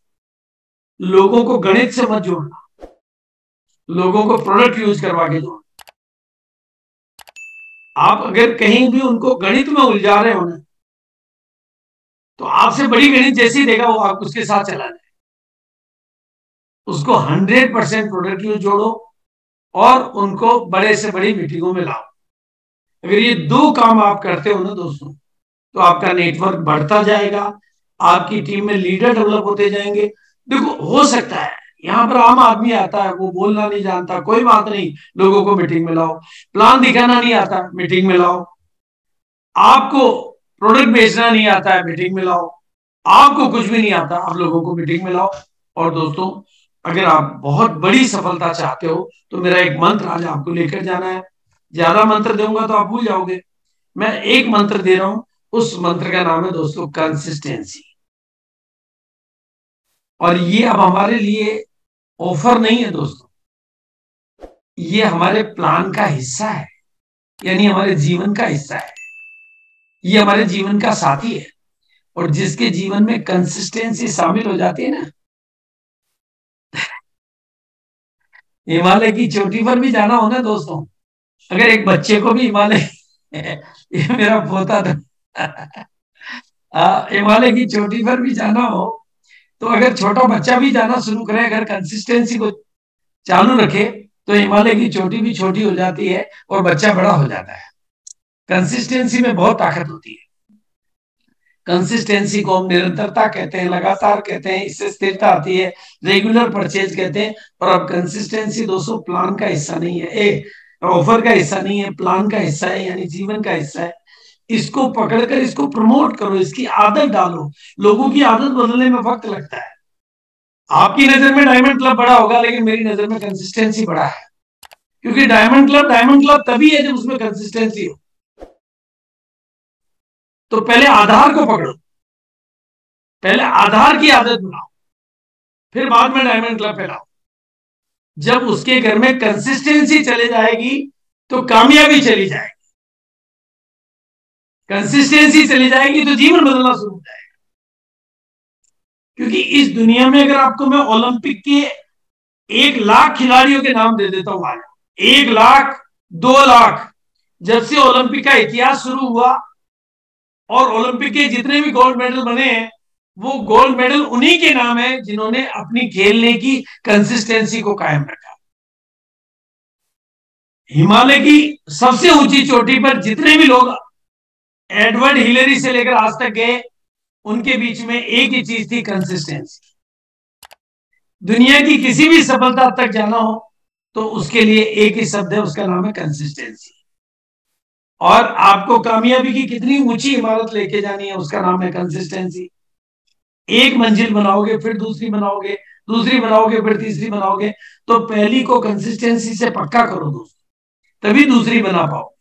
लोगों को गणित से मत जोड़ना, लोगों को प्रोडक्ट यूज करवा के जोड़ना। आप अगर कहीं भी उनको गणित में उलझा रहे हो ना, तो आपसे बड़ी गणित जैसी देगा वो आप उसके साथ चला जाए। उसको 100% प्रोडक्ट यूज जोड़ो और उनको बड़े से बड़ी मीटिंगों में लाओ। अगर ये दो काम आप करते हो ना दोस्तों, तो आपका नेटवर्क बढ़ता जाएगा, आपकी टीम में लीडर डेवलप होते जाएंगे। देखो, हो सकता है यहाँ पर आम आदमी आता है, वो बोलना नहीं जानता, कोई बात नहीं, लोगों को मीटिंग में लाओ। प्लान दिखाना नहीं आता, मीटिंग में लाओ। आपको प्रोडक्ट बेचना नहीं आता है, मीटिंग में लाओ। आपको कुछ भी नहीं आता, आप लोगों को मीटिंग में लाओ। और दोस्तों, अगर आप बहुत बड़ी सफलता चाहते हो तो मेरा एक मंत्र आज आपको लेकर जाना है। ज्यादा मंत्र दूंगा तो आप भूल जाओगे। मैं एक मंत्र दे रहा हूं, उस मंत्र का नाम है दोस्तों कंसिस्टेंसी। और ये अब हमारे लिए ऑफर नहीं है दोस्तों, ये हमारे प्लान का हिस्सा है, यानी हमारे जीवन का हिस्सा है। ये हमारे जीवन का साथी है। और जिसके जीवन में कंसिस्टेंसी शामिल हो जाती है ना, हिमालय की चोटी पर भी जाना हो ना दोस्तों, अगर एक बच्चे को भी हिमालय ये मेरा पोता था, हिमालय की चोटी पर भी जाना हो, तो अगर छोटा बच्चा भी जाना शुरू करे, अगर कंसिस्टेंसी को चालू रखे, तो हिमालय की चोटी भी छोटी हो जाती है और बच्चा बड़ा हो जाता है। कंसिस्टेंसी में बहुत ताकत होती है। कंसिस्टेंसी को हम निरंतरता कहते हैं, लगातार कहते हैं, इससे स्थिरता आती है, रेगुलर परचेज कहते हैं। और अब कंसिस्टेंसी दोस्तों प्लान का हिस्सा नहीं है, ऑफर का हिस्सा नहीं है, प्लान का हिस्सा है, यानी जीवन का हिस्सा है। इसको पकड़कर इसको प्रमोट करो, इसकी आदत डालो। लोगों की आदत बदलने में वक्त लगता है। आपकी नजर में डायमंड क्लब बड़ा होगा, लेकिन मेरी नजर में कंसिस्टेंसी बड़ा है। क्योंकि डायमंड क्लब तभी है जब उसमें कंसिस्टेंसी हो। तो पहले आधार को पकड़ो, पहले आधार की आदत बनाओ, फिर बाद में डायमंड क्लब फैलाओ। जब उसके घर में कंसिस्टेंसी चले जाएगी तो कामयाबी चली जाएगी, कंसिस्टेंसी चली जाएगी तो जीवन बदलना शुरू हो जाएगा। क्योंकि इस दुनिया में अगर आपको मैं ओलंपिक के 1 लाख खिलाड़ियों के नाम दे देता हूं आज, 1 लाख, 2 लाख, जब से ओलंपिक का इतिहास शुरू हुआ और ओलंपिक के जितने भी गोल्ड मेडल बने हैं, वो गोल्ड मेडल उन्हीं के नाम है जिन्होंने अपनी खेलने की कंसिस्टेंसी को कायम रखा। हिमालय की सबसे ऊंची चोटी पर जितने भी लोग एडवर्ड हिलरी से लेकर आज तक गए, उनके बीच में एक ही चीज थी, कंसिस्टेंसी। दुनिया की किसी भी सफलता तक जाना हो तो उसके लिए एक ही शब्द है, उसका नाम है कंसिस्टेंसी। और आपको कामयाबी की कितनी ऊंची इमारत लेके जानी है, उसका नाम है कंसिस्टेंसी। एक मंजिल बनाओगे, फिर दूसरी बनाओगे, दूसरी बनाओगे, फिर तीसरी बनाओगे, तो पहली को कंसिस्टेंसी से पक्का करो दोस्तों, तभी दूसरी बना पाओ।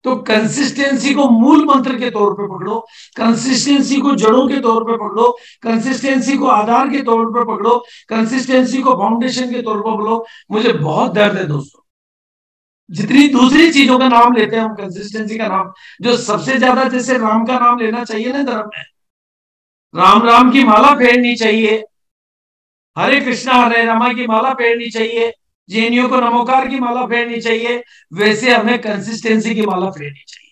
तो कंसिस्टेंसी को मूल मंत्र के तौर पे पकड़ो, कंसिस्टेंसी को जड़ों के तौर पे पकड़ो, कंसिस्टेंसी को आधार के तौर पे पकड़ो, कंसिस्टेंसी को फाउंडेशन के तौर पर पकड़ो। मुझे बहुत दर्द है दोस्तों, जितनी दूसरी चीजों का नाम लेते हैं हम, कंसिस्टेंसी का नाम जो सबसे ज्यादा, जैसे राम का नाम लेना चाहिए ना धर्म में, राम राम की माला फेरनी चाहिए, हरे कृष्णा हरे रामा की माला फेरनी चाहिए, जेएनयू को नमोकार की माला फेरनी चाहिए, वैसे हमें कंसिस्टेंसी की माला फेरनी चाहिए।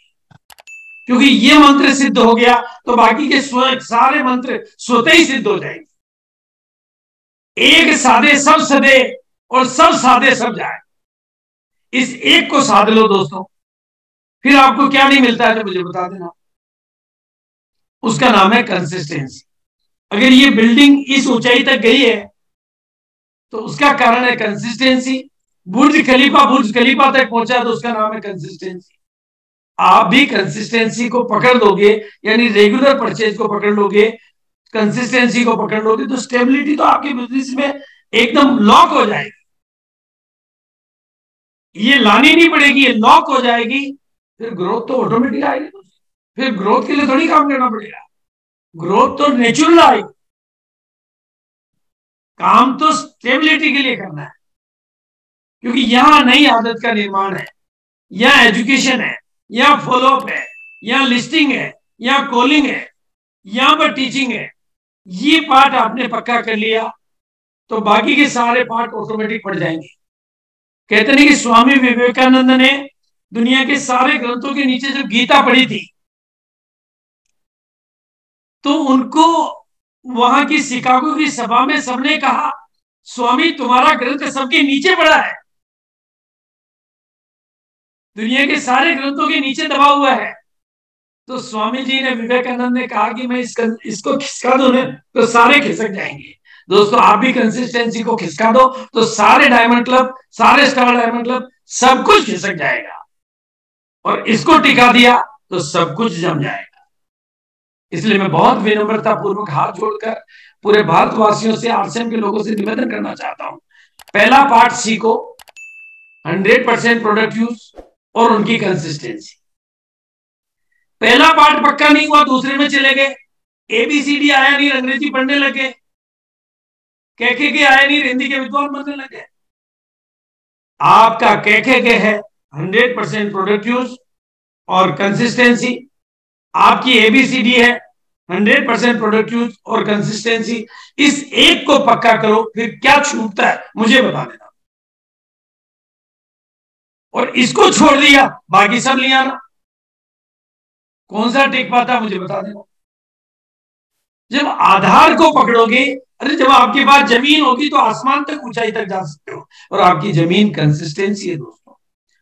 क्योंकि ये मंत्र सिद्ध हो गया तो बाकी के सारे मंत्र स्वतः ही सिद्ध हो जाएंगे। एक साधे सब सदे और सब साधे सब जाए, इस एक को साध लो दोस्तों, फिर आपको क्या नहीं मिलता है तो मुझे बता देना। उसका नाम है कंसिस्टेंसी। अगर ये बिल्डिंग इस ऊंचाई तक गई है तो उसका कारण है कंसिस्टेंसी। बुर्ज खलीफा तक पहुंचा तो उसका नाम है कंसिस्टेंसी। आप भी कंसिस्टेंसी को पकड़ लोगे, यानी रेगुलर परचेज को पकड़ लोगे, कंसिस्टेंसी को पकड़ लोगे तो स्टेबिलिटी तो आपके बिजनेस में एकदम लॉक हो जाएगी। ये लानी नहीं पड़ेगी, ये लॉक हो जाएगी, फिर ग्रोथ तो ऑटोमेटिक आएगी। फिर ग्रोथ के लिए थोड़ी काम करना पड़ेगा, ग्रोथ तो नेचुरल आएगी। काम तो स्टेबिलिटी के लिए करना है, क्योंकि यहां नई आदत का निर्माण है, यहाँ एजुकेशन है, यहाँ फॉलोअप है, यहाँ लिस्टिंग है, यहाँ कॉलिंग है, यहाँ पर टीचिंग है। ये पार्ट आपने पक्का कर लिया तो बाकी के सारे पार्ट ऑटोमेटिक पड़ जाएंगे। कहते नहीं कि स्वामी विवेकानंद ने दुनिया के सारे ग्रंथों के नीचे जब गीता पढ़ी थी तो उनको वहां की शिकागो की सभा में सबने कहा, स्वामी तुम्हारा ग्रंथ सबके नीचे पड़ा है, दुनिया के सारे ग्रंथों के नीचे दबा हुआ है। तो स्वामी जी ने, विवेकानंद ने कहा कि मैं इसको खिसका दूं तो सारे खिसक जाएंगे। दोस्तों आप भी कंसिस्टेंसी को खिसका दो तो सारे डायमंड क्लब, सारे स्टार डायमंड क्लब, सब कुछ खिसक जाएगा। और इसको टिका दिया तो सब कुछ जम जाएगा। इसलिए मैं बहुत विनम्रता पूर्वक हाथ जोड़कर पूरे भारतवासियों से, आरसीएम के लोगों से निवेदन करना चाहता हूं, पहला पार्ट सीखो, 100% प्रोडक्ट यूज और उनकी कंसिस्टेंसी। पहला पार्ट पक्का नहीं हुआ, दूसरे में चले गए, एबीसीडी आया नहीं, अंग्रेजी पढ़ने लगे, के आया नहीं, हिंदी के विद्वान बनने लगे। आपका के है 100% प्रोडक्ट यूज और कंसिस्टेंसी, आपकी एबीसीडी है 100% प्रोडक्ट यूज और कंसिस्टेंसी। इस एक को पक्का करो, फिर क्या छूटता है मुझे बता देना। और इसको छोड़ दिया, बाकी सब ले आना। कौन सा टिक पाता मुझे बता देना। जब आधार को पकड़ोगे, अरे जब आपके पास जमीन होगी तो आसमान तक, ऊंचाई तक जा सकते हो। और आपकी जमीन कंसिस्टेंसी है दोस्तों,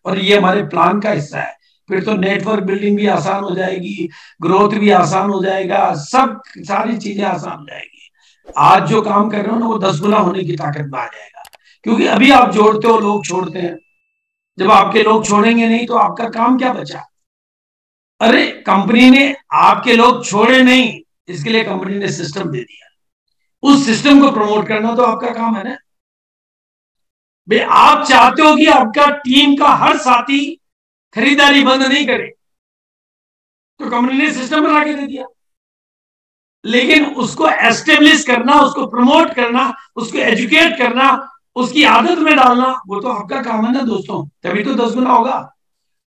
और ये हमारे प्लान का हिस्सा है। फिर तो नेटवर्क बिल्डिंग भी आसान हो जाएगी, ग्रोथ भी आसान हो जाएगा, सब सारी चीजें आसान हो जाएगी। आज जो काम कर रहे हो ना, वो 10 गुना होने की ताकत में आ जाएगा। क्योंकि अभी आप जोड़ते हो, लोग छोड़ते हैं। जब आपके लोग छोड़ेंगे नहीं तो आपका काम क्या बचा। अरे कंपनी ने आपके लोग छोड़े नहीं, इसके लिए कंपनी ने सिस्टम दे दिया। उस सिस्टम को प्रमोट करना तो आपका काम है ना भाई। आप चाहते हो कि आपका टीम का हर साथी खरीदारी बंद नहीं करे, तो कंपनी ने सिस्टम बना के दे दिया। लेकिन उसको एस्टेब्लिश करना, उसको प्रमोट करना, उसको एजुकेट करना, उसकी आदत में डालना, वो तो आपका काम है ना दोस्तों। तभी तो 10 गुना होगा।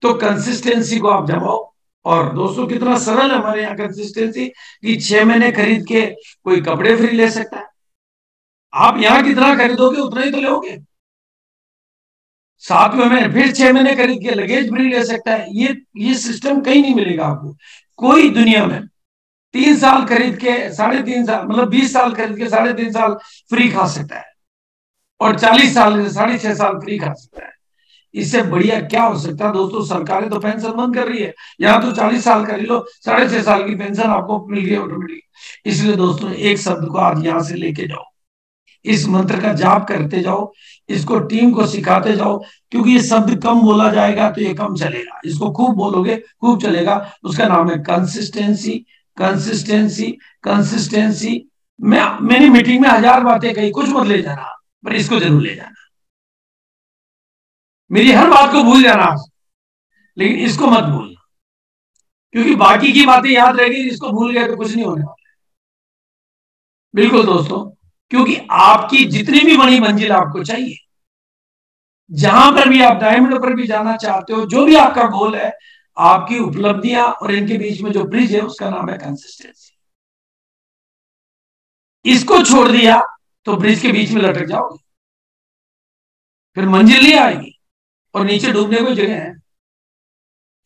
तो कंसिस्टेंसी को आप जमाओ। और दोस्तों कितना सरल है हमारे यहाँ कंसिस्टेंसी कि 6 महीने खरीद के कोई कपड़े फ्री ले सकता है। आप यहाँ कितना खरीदोगे उतना ही तो लोगे। 7वें महीने फिर 6 महीने खरीद के लगेज फ्री ले सकता है। ये सिस्टम कहीं नहीं मिलेगा आपको कोई दुनिया में। 3 साल खरीद के 3.5 साल, मतलब 20 साल खरीद के 3.5 साल फ्री खा सकता है, और 40 साल 6.5 साल फ्री खा सकता है। इससे बढ़िया क्या हो सकता है दोस्तों। सरकारें तो पेंशन बंद कर रही है, यहाँ तो 40 साल कर लो, 6.5 साल की पेंशन आपको मिल गई ऑटोमेटिक। इसलिए दोस्तों एक शब्द को आज यहां से लेके जाओ, इस मंत्र का जाप करते जाओ, इसको टीम को सिखाते जाओ। क्योंकि ये शब्द कम बोला जाएगा तो ये कम चलेगा, इसको खूब बोलोगे खूब चलेगा। उसका नाम है कंसिस्टेंसी, कंसिस्टेंसी, कंसिस्टेंसी। मैंने मीटिंग में 1000 बातें कही, कुछ मत ले जाना, पर इसको जरूर ले जाना। मेरी हर बात को भूल जाना, लेकिन इसको मत भूलना, क्योंकि बाकी की बातें याद रहेगी, इसको भूल गए तो कुछ नहीं होने वाला। बिल्कुल दोस्तों, क्योंकि आपकी जितनी भी बड़ी मंजिल आपको चाहिए, जहां पर भी आप डायमंड पर भी जाना चाहते हो, जो भी आपका गोल है, आपकी उपलब्धियां और इनके बीच में जो ब्रिज है उसका नाम है कंसिस्टेंसी। इसको छोड़ दिया तो ब्रिज के बीच में लटक जाओगे, फिर मंजिल नहीं आएगी और नीचे डूबने को जगह है।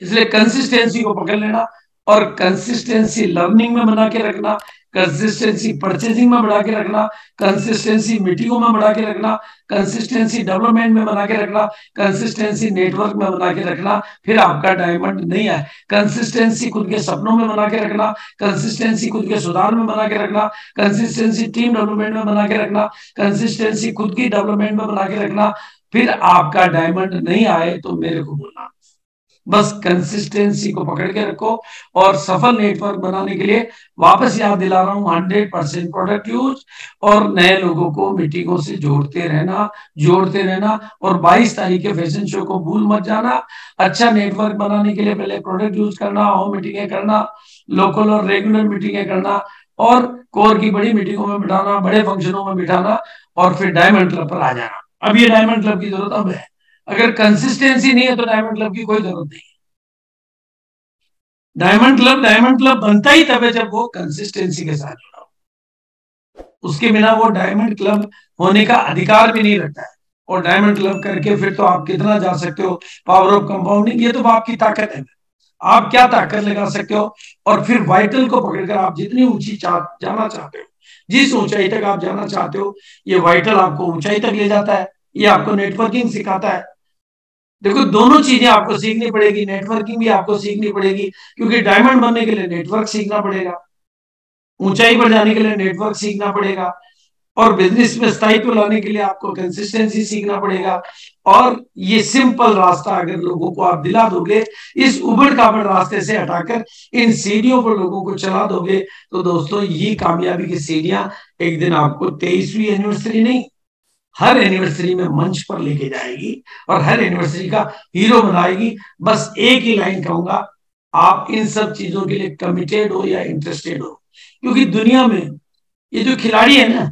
इसलिए कंसिस्टेंसी को पकड़ लेना, और कंसिस्टेंसी लर्निंग में बना के रखना, कंसिस्टेंसी परचेजिंग में बढ़ा के रखना, कंसिस्टेंसी मीटिंगों में बढ़ा के रखना, कंसिस्टेंसी डेवलपमेंट में बना के रखना, कंसिस्टेंसी नेटवर्क में बना के रखना। फिर आपका डायमंड नहीं है। कंसिस्टेंसी खुद के सपनों में बना के रखना, कंसिस्टेंसी खुद के सुधार में बना के रखना, कंसिस्टेंसी टीम डेवलपमेंट में बना के रखना, कंसिस्टेंसी खुद की डेवलपमेंट में बना के रखना। फिर आपका डायमंड नहीं आए तो मेरे को बोलना, बस कंसिस्टेंसी को पकड़ के रखो और सफल नेटवर्क बनाने के लिए वापस याद दिला रहा हूं 100% प्रोडक्ट यूज और नए लोगों को मीटिंगों से जोड़ते रहना और 22 तारीख के फैशन शो को भूल मत जाना। अच्छा नेटवर्क बनाने के लिए पहले प्रोडक्ट यूज करना, होम मीटिंगें करना, लोकल और रेगुलर मीटिंगें करना और कोर की बड़ी मीटिंगों में बिठाना, बड़े फंक्शनों में बिठाना और फिर डायमंड क्लब पर आ जाना। अब ये डायमंड क्लब की जरूरत अब है। अगर कंसिस्टेंसी नहीं है तो डायमंड क्लब की कोई जरूरत नहीं। डायमंड क्लब बनता ही तब है जब वो कंसिस्टेंसी के साथ जुड़ा हो। उसके बिना वो डायमंड क्लब होने का अधिकार भी नहीं रखता है। और डायमंड क्लब करके फिर तो आप कितना जा सकते हो, पावर ऑफ कंपाउंडिंग, ये तो आपकी ताकत है। आप क्या ताकत लगा सकते हो और फिर वाइटल को पकड़कर आप जितनी ऊंची जाना चाहते हो, जिस ऊंचाई तक आप जाना चाहते हो, ये वाइटल आपको ऊंचाई तक ले जाता है। ये आपको नेटवर्किंग सिखाता है। देखो दोनों चीजें आपको सीखनी पड़ेगी, नेटवर्किंग भी आपको सीखनी पड़ेगी क्योंकि डायमंड बनने के लिए नेटवर्क सीखना पड़ेगा, ऊंचाई पर जाने के लिए नेटवर्क सीखना पड़ेगा और बिजनेस में स्थायित्व लाने के लिए आपको कंसिस्टेंसी सीखना पड़ेगा। और ये सिंपल रास्ता अगर लोगों को आप दिला दोगे, इस उबड़ खाबड़ रास्ते से हटाकर इन सीढ़ियों पर लोगों को चला दोगे, तो दोस्तों ये कामयाबी की सीढ़ियां एक दिन आपको 23वीं एनिवर्सरी नहीं, हर एनिवर्सरी में मंच पर लेके जाएगी और हर एनिवर्सरी का हीरो बनाएगी। बस एक ही लाइन कहूंगा, आप इन सब चीजों के लिए कमिटेड हो या इंटरेस्टेड हो, क्योंकि दुनिया में ये जो खिलाड़ी है ना,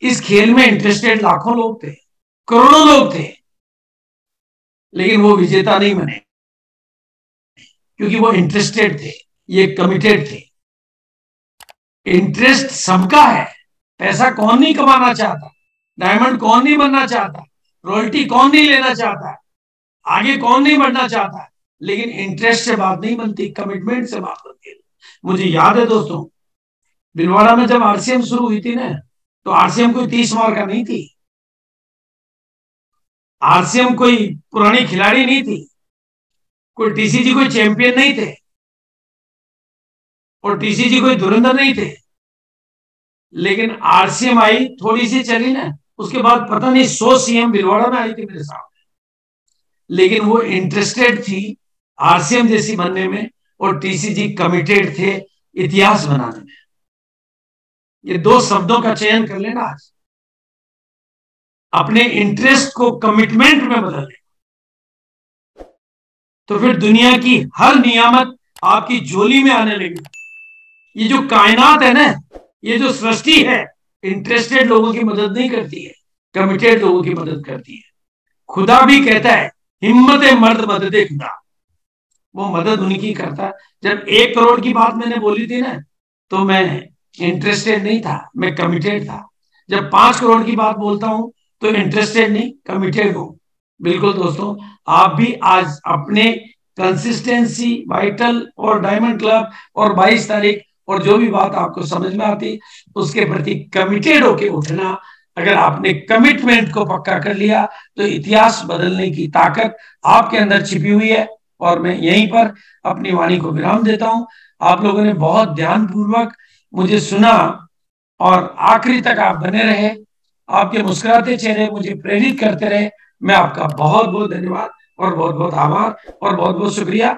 इस खेल में इंटरेस्टेड लाखों लोग थे, करोड़ों लोग थे, लेकिन वो विजेता नहीं बने क्योंकि वो इंटरेस्टेड थे, ये कमिटेड थे। इंटरेस्ट सबका है। पैसा कौन नहीं कमाना चाहता, डायमंड कौन नहीं बनना चाहता, रॉयल्टी कौन नहीं लेना चाहता, आगे कौन नहीं बढ़ना चाहता, लेकिन इंटरेस्ट से बात नहीं बनती, कमिटमेंट से बात बनती है। मुझे याद है दोस्तों, भिलवाड़ा में जब आरसीएम शुरू हुई थी ना, तो आरसीएम कोई 30 मार का नहीं थी, आरसीएम कोई पुरानी खिलाड़ी नहीं थी, कोई टीसीजी कोई चैंपियन नहीं थे और टीसीजी कोई धुरंधर नहीं थे। लेकिन आरसीएम आई, थोड़ी सी चली ना, उसके बाद पता नहीं 100 सीएम भिलवाड़ा में आई थी मेरे सामने, लेकिन वो इंटरेस्टेड थी आरसीएम जैसी बनने में और टीसीजी कमिटेड थे इतिहास बनाने में। ये दो शब्दों का चयन कर लेना आज, अपने इंटरेस्ट को कमिटमेंट में बदल ले, तो फिर दुनिया की हर नियामत आपकी झोली में आने लगी। ये जो कायनात है ना, ये जो सृष्टि है, इंटरेस्टेड लोगों की मदद नहीं करती है, कमिटेड लोगों की मदद करती है। खुदा भी कहता है हिम्मत मर्द मदद खुदा, वो मदद उनकी करता है। जब 1 करोड़ की बात मैंने बोली थी ना, तो मैं इंटरेस्टेड नहीं था, मैं कमिटेड था। जब 5 करोड़ की बात बोलता हूं तो इंटरेस्टेड नहीं, कमिटेड हूं। बिल्कुल दोस्तों, आप भी आज अपने कंसिस्टेंसी, वाइटल और डायमंड क्लब और 22 तारीख और जो भी बात आपको समझ में आती, उसके प्रति कमिटेड होके उठना। अगर आपने कमिटमेंट को पक्का कर लिया तो इतिहास बदलने की ताकत आपके अंदर छिपी हुई है। और मैं यहीं पर अपनी वाणी को विराम देता हूं। आप लोगों ने बहुत ध्यानपूर्वक मुझे सुना और आखिरी तक आप बने रहे। आपके मुस्कुराते चेहरे मुझे प्रेरित करते रहे। मैं आपका बहुत बहुत धन्यवाद और बहुत बहुत आभार और बहुत बहुत शुक्रिया।